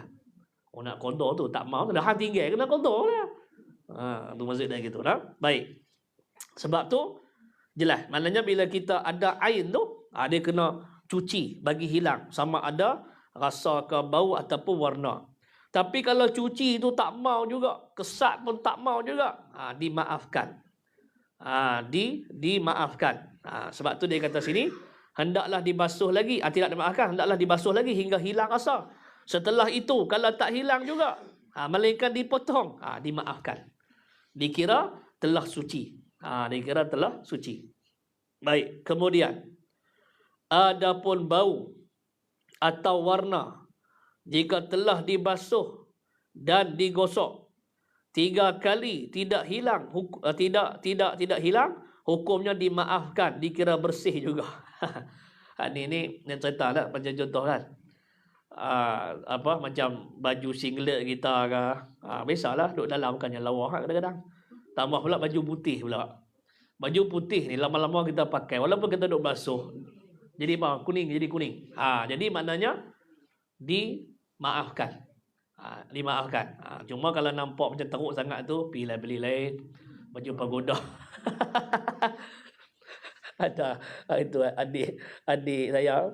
A: Nak qada tu tak mau, dah hang tinggal kena qada lah. Tu maksud dia gitu dah. Baik. Sebab tu jelas, maknanya bila kita ada ain tu, dia kena cuci bagi hilang sama ada rasa ke bau ataupun warna. Tapi kalau cuci tu tak mau juga, kesat pun tak mau juga, dimaafkan. Dimaafkan. Sebab tu dia kata sini, hendaklah dibasuh lagi. Tidak dimaafkan, hendaklah dibasuh lagi hingga hilang rasa. Setelah itu, kalau tak hilang juga, melainkan dipotong, dimaafkan. Dikira telah suci. Dikira telah suci. Baik, kemudian adapun bau atau warna jika telah dibasuh dan digosok 3 kali tidak hilang, tidak hilang, hukumnya dimaafkan, dikira bersih juga. Ini cerita lah, macam contoh kan. Macam baju singlet kita ke, biasalah duduk dalam bukannya lawa kadang-kadang. Tambah pula baju putih pula. Baju putih ni lama-lama kita pakai walaupun kita duduk basuh. Jadi apa? Kuning jadi kuning. Jadi maknanya dimaafkan. Dimaafkan. Cuma kalau nampak macam teruk sangat tu, pilih beli lain. Baju pagoda. Ada itu adik saya.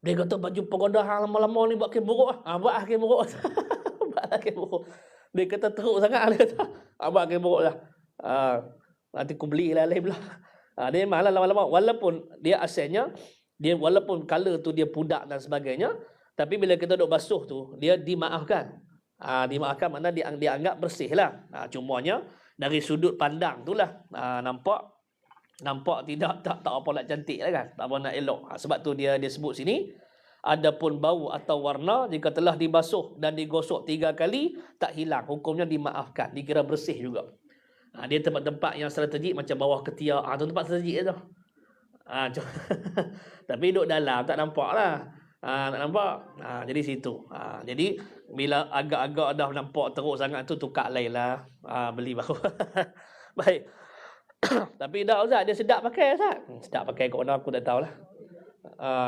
A: Dia kata baju pagoda hang lama-lama ni buat ke buruk buat ke buruk. Buat ke buruk. Dia kata teruk sangat dia kata. Buat ke buruk lah. Nanti aku belilah lain pula. Dia malah lama-lama walaupun dia asalnya dia walaupun color tu dia pudak dan sebagainya, tapi bila kita duk basuh tu dia dimaafkan. Dimaafkan makna dia anggap bersih lah. Cumanya dari sudut pandang tu lah nampak tidak tak apa nak cantik lah kan, tak apa nak elok. Sebab tu dia sebut sini, adapun bau atau warna jika telah dibasuh dan digosok 3 kali tak hilang, hukumnya dimaafkan, dikira bersih juga. Dia tempat-tempat yang strategik macam bawah ketiak, tu tempat strategik tu. Tapi duduk dalam tak nampak lah. Tak nampak. Jadi situ. Jadi bila agak-agak dah nampak teruk sangat tu, tukar lain lah. Beli baru. Baik. Tapi dah Ustaz, dia sedap pakai Ustaz. Sedap pakai kat mana aku tak tahulah.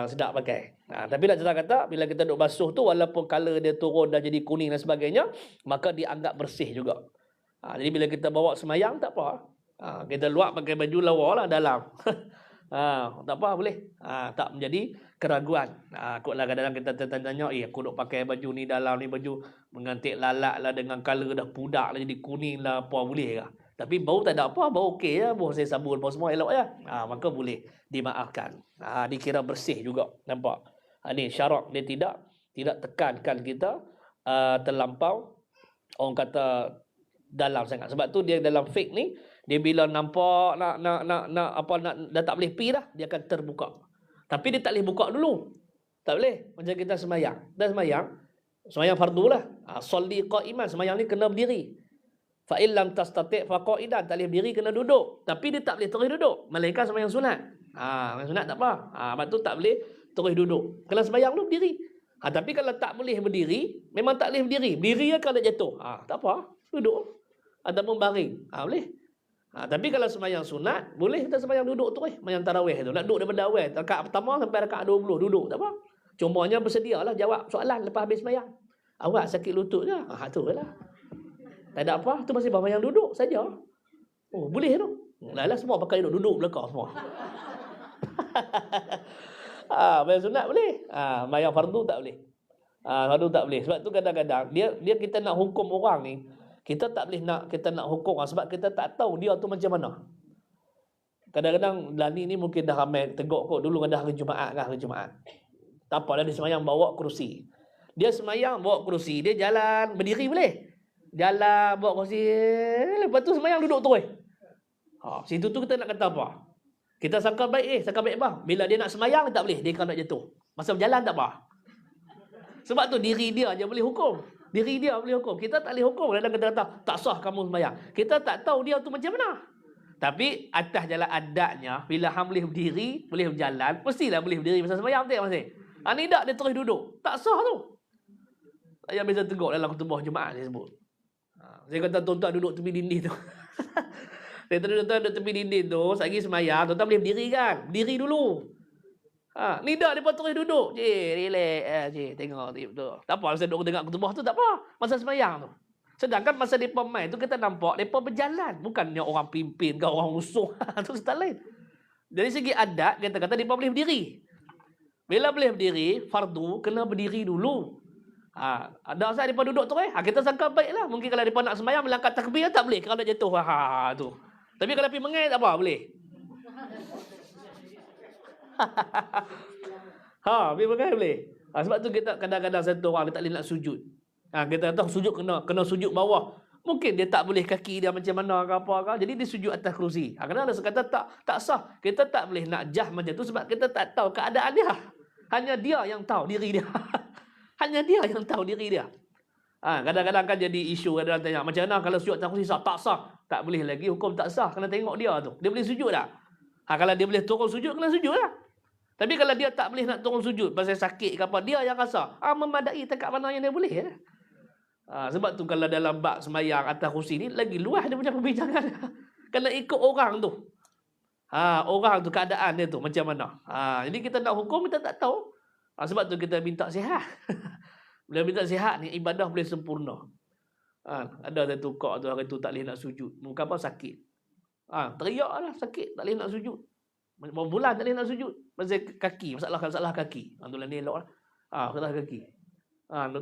A: Sedap pakai. Tapi nak cerita kata, bila kita duduk basuh tu, walaupun color dia turun dah jadi kuning dan sebagainya, maka dianggap bersih juga. Jadi bila kita bawa semayang tak apa. Kita luar pakai baju lawa lah dalam. Tak apa boleh. Tak menjadi keraguan. Kotlah kadang-kadang kita tanya, aku duk pakai baju ni dalam ni, baju mengantik lalat lah dengan color dah pudak lah jadi kuning lah, apa boleh ke? Tapi bau tak ada apa, bau okey lah, bau saya sabun, bau semua elok ya. Maka boleh dimaafkan. Dikira bersih juga. Nampak? Ni syarak dia tidak tekankan kita terlampau, orang kata dalam sangat. Sebab tu dia dalam fake ni, dia bila nampak nak dah tak boleh pi dah, dia akan terbuka. Tapi dia tak boleh buka dulu. Tak boleh. Macam kita semayang. Dan semayang fardu lah. Sholli qa'iman, semayang ni kena berdiri. Fa in lam tastati' fa qa'idan, tak boleh berdiri, kena duduk. Tapi dia tak boleh terus duduk. Melainkan semayang sunat. Semayang sunat tak apa. Sebab tu tak boleh terus duduk. Kalau semayang tu berdiri. Tapi kalau tak boleh berdiri, memang tak boleh berdiri. Berdiri kalau jatuh. Tak apa, duduk. Ataupun baring. Boleh. Tapi kalau sembahyang sunat, boleh kita sembahyang duduk tu sembahyang tarawih tu. Nak duduk daripada awal, rakaat pertama sampai rakaat 20, duduk tak apa. Cumanya bersedialah jawab soalan lepas habis sembahyang. Awak sakit lutut ke? Tu lah. Tak ada apa, tu masih sembahyang duduk saja. Oh, boleh tu. Lah semua pakai duduk belakang semua. Sembahyang sunat boleh. Sembahyang fardu tak boleh. Lalu tak boleh. Sebab tu kadang-kadang dia kita nak hukum orang ni, kita tak boleh kita nak hukum orang sebab kita tak tahu dia tu macam mana. Kadang-kadang Lani ni mungkin dah ramai tegur kot. Dulu ada hari Jumaat kan, hari Jumaat. Tak apalah, dia semayang bawa kerusi. Dia semayang bawa kerusi, dia jalan berdiri boleh. Jalan bawa kerusi, lepas tu semayang duduk terus. Situ tu kita nak kata apa? Kita sangka baik sangka baik apa? Bila dia nak semayang tak boleh, dia kan nak jatuh. Masa berjalan tak apa. Sebab tu diri dia je boleh hukum. Diri dia boleh hukum. Kita tak boleh hukum. Kadang kita kata tak sah kamu semayang. Kita tak tahu dia tu macam mana. Tapi atas jalan adatnya, bila hang boleh berdiri, boleh berjalan, mestilah boleh berdiri masa semayang tak masih. Ni tak, dia terus duduk. Tak sah tu. Saya biasa tegur dalam khutbah Jumaat saya sebut. Saya kata tuan-tuan duduk tepi dinding tu. Saya tuan-tuan duduk tepi dinding tu, lagi semayang, tuan-tuan boleh berdiri kan? Berdiri dulu. Ni tak, dia terus duduk. Relax. Tengok tu. Tak apa, saya duduk tengok khutbah tu tak apa. Masa semayang tu. Sedangkan masa mereka main tu kita nampak mereka berjalan. Bukannya orang pimpin ke orang musuh. Itu cerita lain. Dari segi adat, kita kata mereka boleh berdiri. Bila boleh berdiri, fardu kena berdiri dulu. Ada asal mereka duduk tu kita sangka baiklah. Mungkin kalau mereka nak sembahyang, melangkah takbir tak boleh. Kalau nak jatuh. Tu. Tapi kalau pergi mengai tak apa, boleh. Pergi mengai boleh. Sebab tu kita kadang-kadang satu orang dia tak boleh nak sujud. Kita tahu sujud kena sujud bawah. Mungkin dia tak boleh kaki dia macam mana ke apa ke. Jadi dia sujud atas kerusi. Kadang ada kata tak sah. Kita tak boleh nak jah macam tu sebab kita tak tahu keadaan dia. Hanya dia yang tahu diri dia. Hanya dia yang tahu diri dia. Kadang-kadang kan jadi isu, kadang-kadang tanya macam mana kalau sujud atas kerusi sah? Tak sah. Tak boleh lagi, hukum tak sah. Kena tengok dia tu. Dia boleh sujud tak? Kalau dia boleh turun sujud, kena sujud lah. Tapi kalau dia tak boleh nak turun sujud pasal sakit ke apa, dia yang rasa memadai dekat mana yang dia boleh ya. Sebab tu kalau dalam bab semayang atas kursi ni lagi luas dia punya perbincangan. Kena ikut orang tu. Orang tu keadaan dia tu macam mana. Jadi kita nak hukum kita tak tahu. Sebab tu kita minta sihat. Bila minta sihat ni ibadah boleh sempurna. Ada satu kok tu hari tu tak boleh nak sujud. Muka apa sakit. Teriaklah sakit tak boleh nak sujud. Berapa bulan tak boleh nak sujud. Pasal kaki, masalah kaki. Alhamdulillah ni elok lah. Masalah kaki.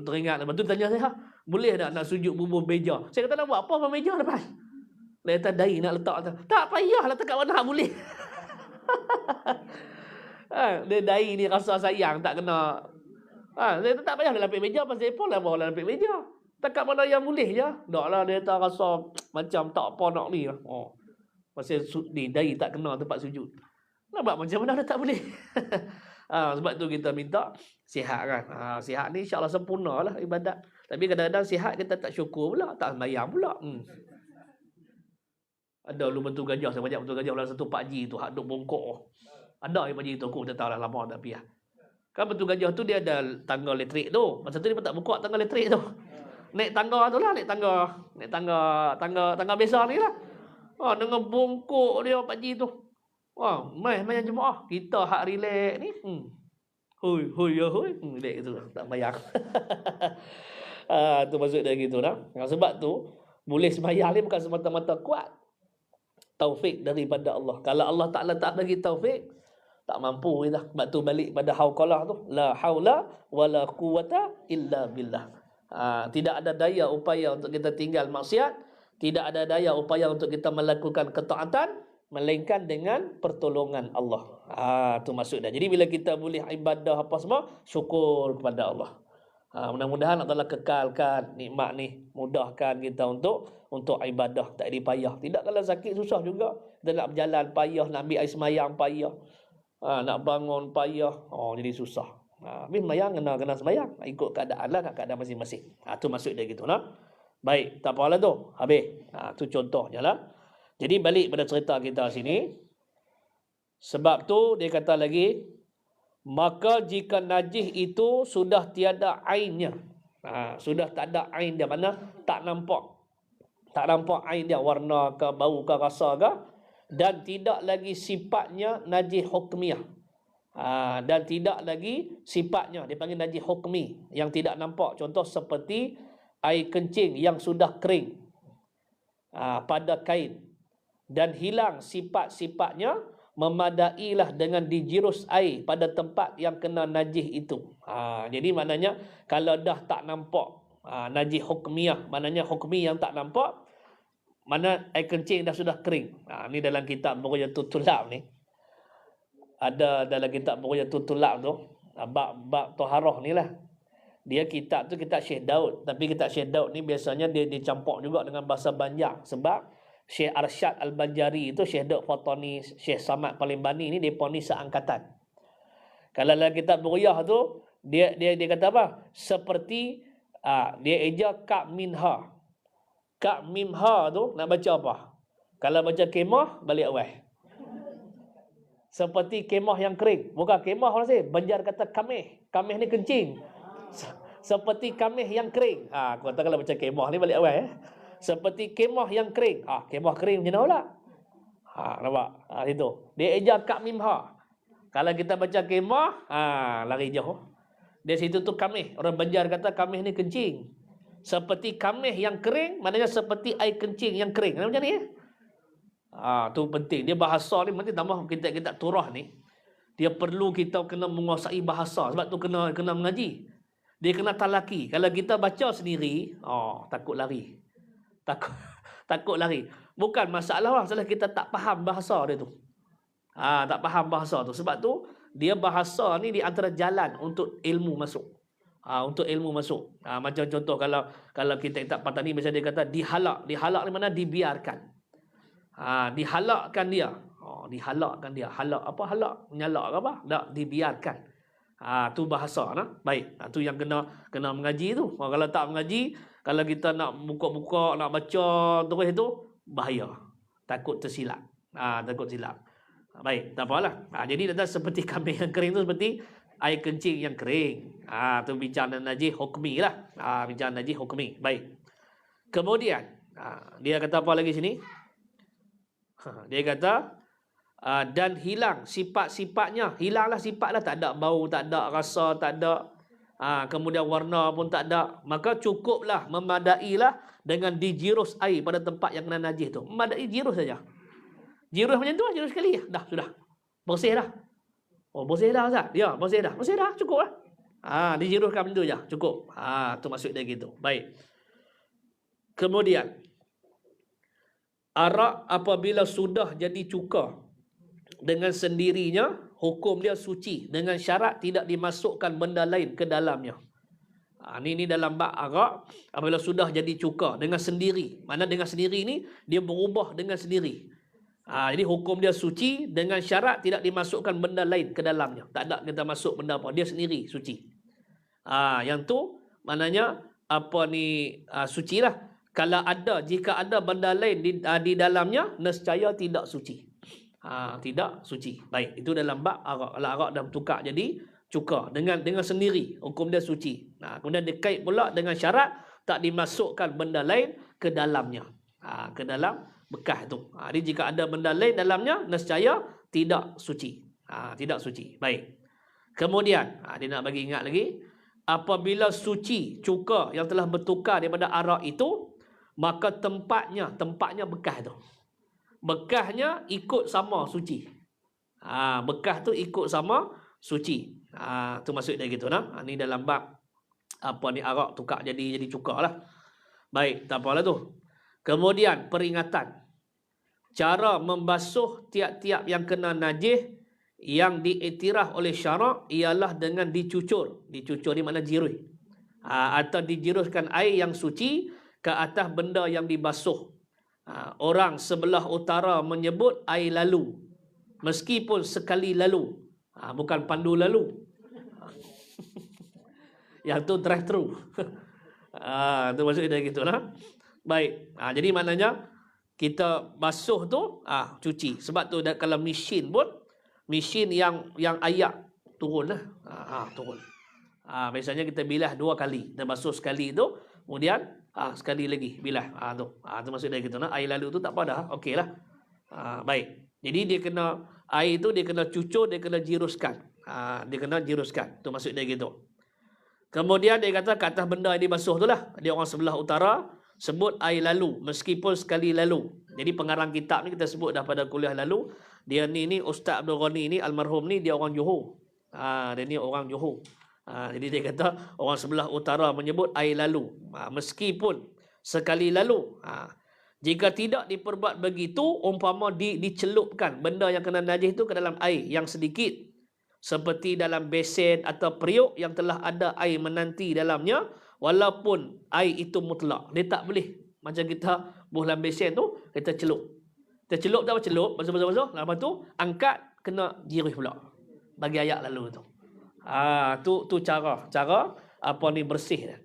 A: Teringat. Lepas tu tanya saya, boleh tak nak sujud bubuh meja? Saya kata nak buat apa meja lepas? Dia kata dahi nak letak atas. Tak payah letak kat mana boleh. Dia dahi ni rasa sayang tak kena. Dia kata tak payah lapik meja pasal apa lah bawa lapik meja. Tak kat mana yang boleh je. Tak lah dia tak rasa macam tak apa nak ni. Pasal ni dahi tak kena tempat sujud. Nampak macam mana dia tak boleh. Sebab tu kita minta sihat kan. Sihat ni insyaAllah sempurna lah ibadat. Tapi kadang-kadang sihat kita tak syukur pula. Tak sembahyang pula. Ada lu betul gajah. Saya banyak betul gajah. Ulang satu Pak Ji tu. Hak duk bongkok. Ada yang Pak Ji tu. Aku tak tahu lah lama tak piah. Kan betul gajah tu dia ada tangga elektrik tu. Masa tu dia tak buka tangga elektrik tu. Naik tangga tu lah. Naik tangga biasa ni lah. Dengan bongkok dia Pak Ji tu. Main jemaah. Kita hak relax ni. Hui. Relax tu. Tak bayang. Tu maksud dia gitu dah. Sebab tu, boleh sembahyang ni bukan semata-mata kuat. Taufik daripada Allah. Kalau Allah Ta'ala tak bagi taufik, tak mampu kita. Sebab tu balik pada hauqalah tu. La haula wa la quwata illa billah. Tidak ada daya upaya untuk kita tinggal maksiat. Tidak ada daya upaya untuk kita melakukan ketaatan. Melainkan dengan pertolongan Allah. Tu maksudnya. Jadi bila kita boleh ibadah apa semua, syukur kepada Allah. Mudah-mudahan Allah Ta'ala kekalkan nikmat ni. Mudahkan kita untuk ibadah. Tak ada payah. Tidak kalau sakit susah juga. Kita nak berjalan payah. Nak ambil air semayang payah. Nak bangun payah. Jadi susah. Tapi semayang kena semayang. Ikut keadaan lah. Keadaan masing-masing. Tu maksud dia gitu. Baik. Tak apalah tu. Habis. Tu contohnya lah. Jadi balik pada cerita kita sini. Sebab tu dia kata lagi, maka jika najis itu sudah tiada ainnya. Sudah tak ada ain dia. Mana tak nampak. Tak nampak ain dia. Warna ke, bau ke, rasa ke. Dan tidak lagi sifatnya najis hukmiyah. Dan tidak lagi sifatnya. Dia panggil najis hukmi. Yang tidak nampak. Contoh seperti air kencing yang sudah kering. Pada kain. Dan hilang sifat-sifatnya memadailah dengan dijirus air pada tempat yang kena najis itu. Jadi maknanya kalau dah tak nampak najis hukmiyah, maknanya hukmi yang tak nampak, mana air kencing dah sudah kering. Ni dalam kitab Bughyatul Tulab ni. Ada dalam kitab Bughyatul Tulab tu, bab taharah ni lah. Dia kitab tu kitab Syekh Daud, tapi kitab Syekh Daud ni biasanya dia dicampur juga dengan bahasa Banjar, sebab Syekh Arsyad Al-Banjari itu Syekh Daud Fatani, Syekh Samad Palembani ni depa ni seangkatan. Kalau dalam kitab Bughyah tu dia kata apa? Seperti dia eja ka minha. Ka mimha tu nak baca apa? Kalau baca kemah balik awal. Seperti kemah yang kering. Bukan kemah orang say, Banjar kata kameh. Kameh ni kencing. Seperti kameh yang kering. Aku kata kalau baca kemah ni balik awal. Seperti kemah yang kering. Kemah kering macam mana pula? Nampak? Itu. Dia eja ka mimha. Kalau kita baca kemah, lari jauh. Dari situ tu kameh. Orang Banjar kata kameh ni kencing. Seperti kameh yang kering, maknanya seperti air kencing yang kering. Macam ni. Tu penting. Dia bahasa ni, nanti tambah kita turah ni. Dia perlu kita kena menguasai bahasa. Sebab tu kena mengaji. Dia kena talaki. Kalau kita baca sendiri, takut lari. Takut lari. Bukan masalah lah. Masalah kita tak faham bahasa dia tu. Tak faham bahasa tu. Sebab tu, dia bahasa ni di antara jalan untuk ilmu masuk. Untuk ilmu masuk. Macam contoh kalau kita tak patah ni, biasa dia kata dihalak. Dihalak ni mana? Dibiarkan. Dihalakkan dia. Dihalakkan dia. Halak apa halak? Menyalak ke apa? Tak, dibiarkan. Tu bahasa nah. Baik. Tu yang kena mengaji tu. Kalau tak mengaji, kalau kita nak buka-buka, nak baca terus itu, bahaya. Takut tersilap. Takut silap. Baik, tak apalah. Jadi datang seperti kambing yang kering tu seperti air kencing yang kering. Tu bincang najis hukmi lah. Bincang najis hukmi. Baik. Kemudian, dia kata apa lagi sini? Dia kata, dan hilang sifat-sifatnya. Hilanglah sifatlah. Tak ada bau, tak ada rasa, tak ada. Kemudian warna pun tak ada. Maka cukuplah, memadailah dengan dijirus air pada tempat yang kena najis tu. Memadai jirus saja. Jirus macam tu, jirus sekali. Dah, sudah. Bersih dah. Bersih dah Ustaz? Ya, bersih dah. Bersih dah, cukup lah. Dijiruskan macam tu je, cukup. Tu maksud dia gitu. Baik. Kemudian, arak apabila sudah jadi cuka dengan sendirinya, hukum dia suci. Dengan syarat tidak dimasukkan benda lain ke dalamnya. Ini dalam bab arak, apabila sudah jadi cuka dengan sendiri. Mana dengan sendiri ni, dia berubah dengan sendiri. Jadi hukum dia suci dengan syarat tidak dimasukkan benda lain ke dalamnya. Tak ada kita masuk benda apa. Dia sendiri suci. Yang tu maknanya apa ni suci lah. Kalau ada, jika ada benda lain di dalamnya, nescaya tidak suci. Tidak suci. Baik, itu dalam bab arak. Kalau arak dah bertukar jadi cuka dengan sendiri, hukum dia suci. Kemudian dikait pula dengan syarat tak dimasukkan benda lain ke dalamnya. Ke dalam bekas tu. Jadi jika ada benda lain dalamnya, nescaya tidak suci. Tidak suci. Baik. Kemudian, dia nak bagi ingat lagi, apabila suci cuka yang telah bertukar daripada arak itu, maka tempatnya bekas tu. Bekasnya ikut sama suci. Bekas tu ikut sama suci. Tu maksud dia gitu nah. Ni dalam bab apa ni arak tukar jadi cuka lah. Baik, tak apalah tu. Kemudian peringatan. Cara membasuh tiap-tiap yang kena najis yang diiktiraf oleh syarak ialah dengan dicucur. Dicucur ni makna jirus. Atau dijiruskan air yang suci ke atas benda yang dibasuh. Orang sebelah utara menyebut air lalu. Meskipun sekali lalu. Bukan pandu lalu. Yang tu drive thru. Tu maksud dia gitu lah. Baik. Jadi maknanya kita basuh tu cuci. Sebab tu kalau mesin pun, mesin yang ayak turun lah. Turun. Biasanya kita bilah 2 kali. Kita basuh sekali tu, kemudian sekali lagi bilah. Tu maksud dia gitu. Air lalu tu tak apa dah. Okey lah. Baik. Jadi dia kena, air tu dia kena cucur, dia kena jiruskan. Dia kena jiruskan. Tu maksud dia gitu. Kemudian dia kata ke atas benda yang dibasuh tu lah. Dia orang sebelah utara sebut air lalu, meskipun sekali lalu. Jadi pengarang kitab ni kita sebut dah pada kuliah lalu, Dia ni Ustaz Abdul Ghani ni almarhum ni dia orang Johor. Dia ni orang Johor. Jadi dia kata orang sebelah utara menyebut air lalu. Meskipun sekali lalu. Jika tidak diperbuat begitu, umpama dicelupkan benda yang kena najis itu ke dalam air yang sedikit, seperti dalam besen atau periuk yang telah ada air menanti dalamnya, walaupun air itu mutlak. Dia tak boleh. Macam kita buh dalam besen tu, kita celup. Kita celup tak apa celup, basuh-basuh, lepas tu angkat, kena jirih pula. Bagi ayat lalu tu. Tu cara apa ni bersih dia.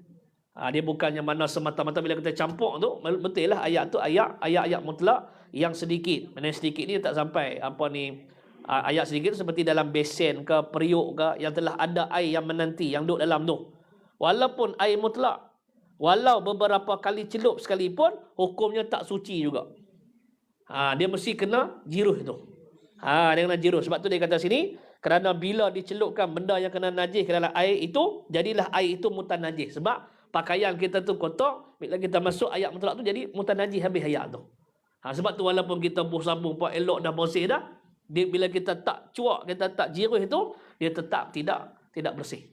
A: Dia bukannya mana semata-mata bila kita campur tu, betul lah ayat tu ayat mutlak yang sedikit. Mana sedikit ni tak sampai apa ni ayat sedikit tu seperti dalam besen ke periuk ke yang telah ada air yang menanti yang duduk dalam tu. Walaupun air mutlak, walau beberapa kali celup sekalipun, hukumnya tak suci juga. Dia mesti kena jiruh tu. Dia kena jiruh. Sebab tu dia kata sini, kerana bila dicelupkan benda yang kena najis ke dalam air itu, jadilah air itu mutan najis. Sebab pakaian kita tu kotor, bila kita masuk ayat mutlak tu jadi mutan najis habis ayat tu. Sebab tu walaupun kita buh sabun buat elok dah bersih dah, bila kita tak cuak, kita tak jiruh itu, dia tetap tidak bersih.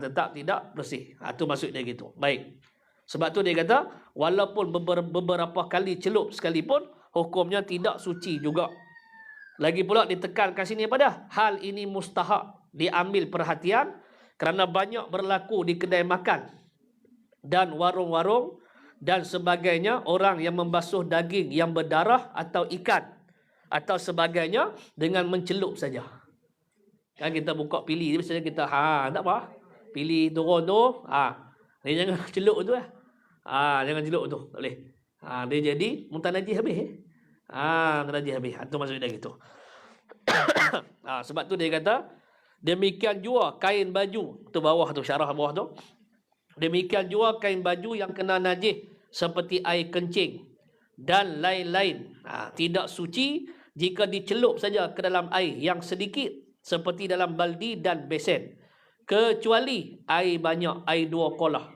A: Tetap tidak bersih. Tu maksud dia gitu. Baik. Sebab tu dia kata walaupun beberapa kali celup sekalipun, hukumnya tidak suci juga. Lagi pula ditekankan sini pada hal ini mustahak diambil perhatian kerana banyak berlaku di kedai makan dan warung-warung dan sebagainya orang yang membasuh daging yang berdarah atau ikan atau sebagainya dengan mencelup saja. Kan kita buka pilih biasanya kita tak apa. Pilih turun tu, dia jangan celup tu jangan celup tu, tak boleh. Dia jadi mutan najis habis. Mutan najis habis. Itu maksud dia gitu. Sebab tu dia kata demikian jua kain baju tu bawah tu syarah bawah tu. Demikian jua kain baju yang kena najis seperti air kencing dan lain-lain tidak suci jika dicelup saja ke dalam air yang sedikit seperti dalam baldi dan besen, kecuali air banyak, air 2 kolah.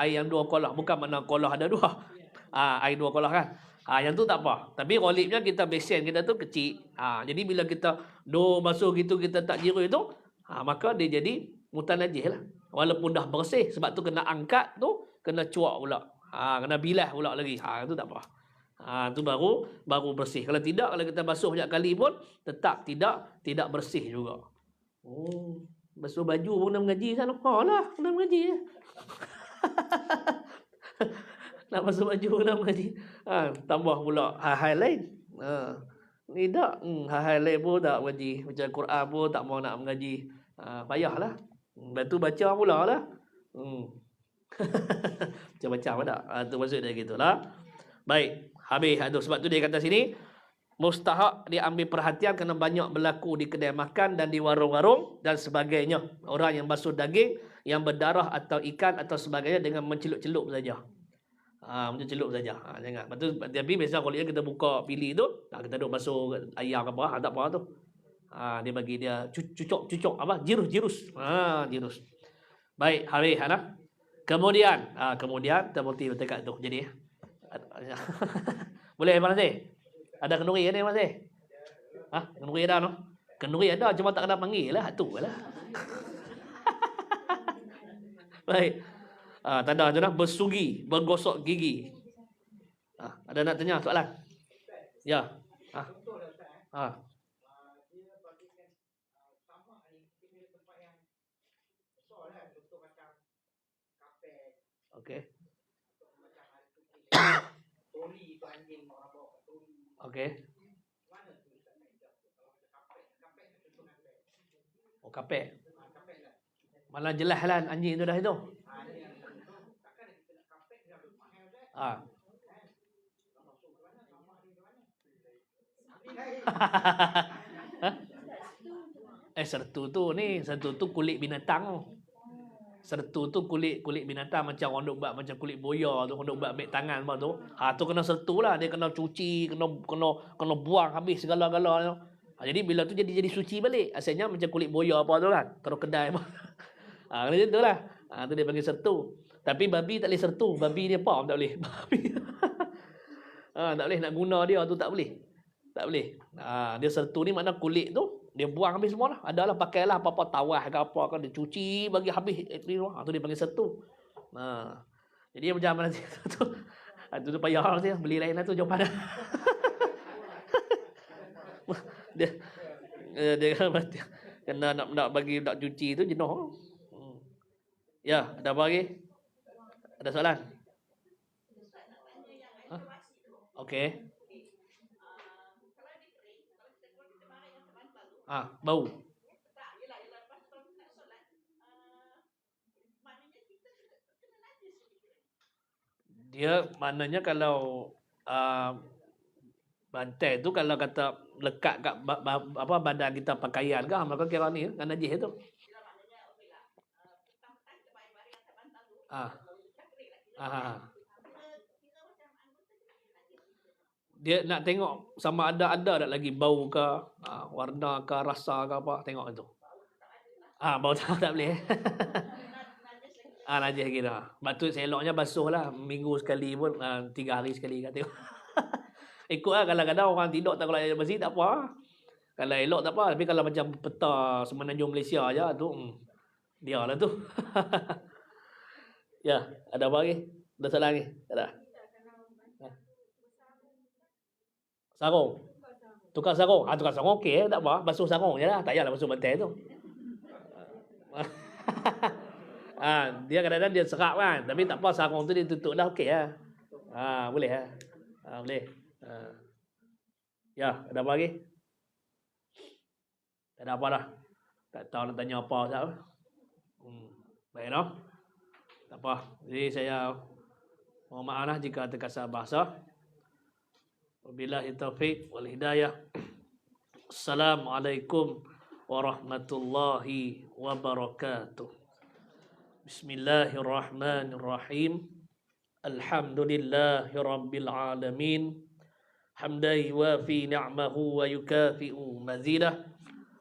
A: Air yang 2 kolah, bukan mana kolah ada 2. Air 2 kolah kan. Yang tu tak apa. Tapi rolipnya kita besen kita tu kecil. Jadi bila kita basuh gitu kita tak jiruh itu, maka dia jadi mutan najis lah. Walaupun dah bersih, sebab tu kena angkat tu, kena cuak pula. Kena bilas pula lagi. Itu tak apa. Tu baru bersih. Kalau tidak, kalau kita basuh banyak kali pun tetap tidak bersih juga. Basuh baju pun kena mengaji sana. Lah, kena mengaji. Nak basuh baju kena mengaji. Tambah pula hal-hal lain. Ni tak. Hal-hal lain pun tak mengaji. Baca Quran pun tak mau nak mengaji. Payahlah. Lepas tu baca pula lah. Macam-macam tak. Tu maksud dia gitulah. Baik. Habis. Sebab tu dia kata sini, mustahak diambil perhatian kerana banyak berlaku di kedai makan dan di warung-warung dan sebagainya. Orang yang basuh daging yang berdarah atau ikan atau sebagainya dengan mencelup-celup saja. Macam celup saja. Jangan. Lepas tu, tapi biasa kalau kita buka pilih tu, kita duduk basuh ayam apa, tak apa tu. Dia bagi dia cucuk apa? Jirus. Jirus. Baik, habis anak. Kemudian terbukti dekat tu. Jadi boleh Masih? Ada kenduri ada Masih? Kenduri ada no? Kenduri ada cuma tak kena panggil lah, tu lah. Baik. Tanda tu bersugi, bergosok gigi. Ada nak tanya soalan? Ya. Okey. Okey. Kapek. Malah jelas lah anjing tu dah itu. Sertu tu kulit binatang. Sertu tu kulit binatang macam orang duk buat macam kulit boya tu, orang duk buat ambil tangan apa tu. Tu kena sertu lah, dia kena cuci, kena buang habis segala-galanya. Jadi bila tu jadi suci balik. Asalnya macam kulit boya apa tu kan, taruh kedai apa. Kena gitu lah. Tu dia panggil sertu. Tapi babi tak boleh sertu, babi dia apa tak boleh. Babi. Tak boleh nak guna dia tu tak boleh. Tak boleh. Dia sertu ni makna kulit tu dia buang habis semua lah. Adalah pakailah apa-apa tawah ke apa kan dia cuci bagi habis di luar. Tu dia panggil sertu. Jadi macam mana tu? Tu payah nanti beli lain lah tu jawapan. dia dia kena nak bagi nak cuci tu jenuh. Ya, ada apa lagi? Ada soalan? Okey. Bau. Dia maknanya kalau bantai tu kalau kata lekat kat apa badan kita pakaian ke maka kira ni kan najis itu. Dia nak tengok sama ada tak lagi bau ke, warna ke, rasa ke apa, tengok itu. Bau tak boleh. Najis kira. Patut seloknya basuh lah. Minggu sekali pun, 3 hari sekali kan tengok. Ikut lah kadang-kadang orang tidur tak kalau air bersih tak apa. Kalau elok tak apa. Tapi kalau macam peta Semenanjung Malaysia je tu, dia lah tu. Ya, ada apa lagi? Ada soalan lagi? Tak ada? Sarung. Tukar sarung. Tukar sarung okey, tak apa. Basuh sarung je lah. Tak payahlah basuh bantai tu. Dia kadang-kadang dia serap kan. Tapi tak apa, sarung tu dia tutup dah okey lah. Boleh lah. Boleh. Ya, ada apa lagi? Tak ada apa dah. Tak tahu nak tanya apa tak. Baik no? Tak apa. Jadi saya mohon maaf lah jika terkasar bahasa. Wabillahi taufiq wal hidayah. Assalamualaikum warahmatullahi wabarakatuh. Bismillahirrahmanirrahim. Alhamdulillahi rabbil alamin. Hamdan yuwafi ni'mahu wa yukafi'u mazidah.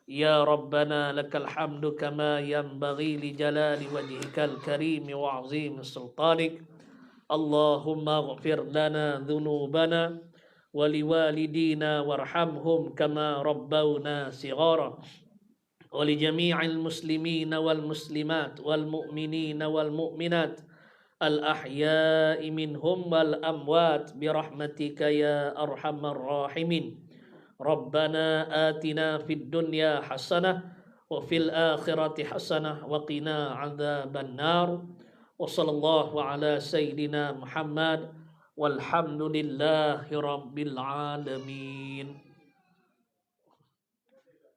A: Ya Rabbana lakal hamdu kama yanbaghi li jalali wajhikal karim wa 'azimi sultanik. Allahumma ighfir lana dhunubana wa liwalidina warhamhum kama rabbawna shighara. Wa li jami'il muslimina wal muslimat wal mu'minina wal mu'minat al ahya'i minhum wal amwat bi rahmatika ya arhamar rahimin. Rabbana atina fid dunya hasanah wa fil akhirati hasanah wa qina adzaban nar. Wa sallallahu ala sayyidina Muhammad walhamdulillahi rabbil alamin.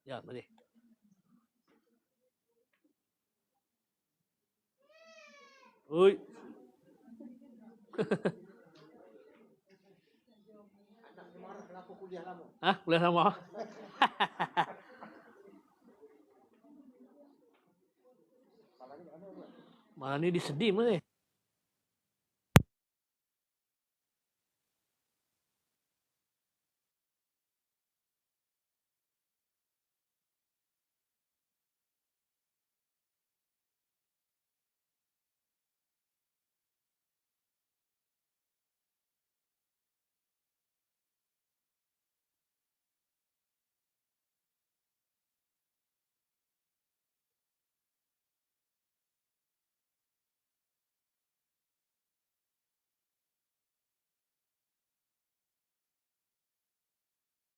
A: Ya, boleh. Oi. Kuliah lama. Malah ni disedim ni.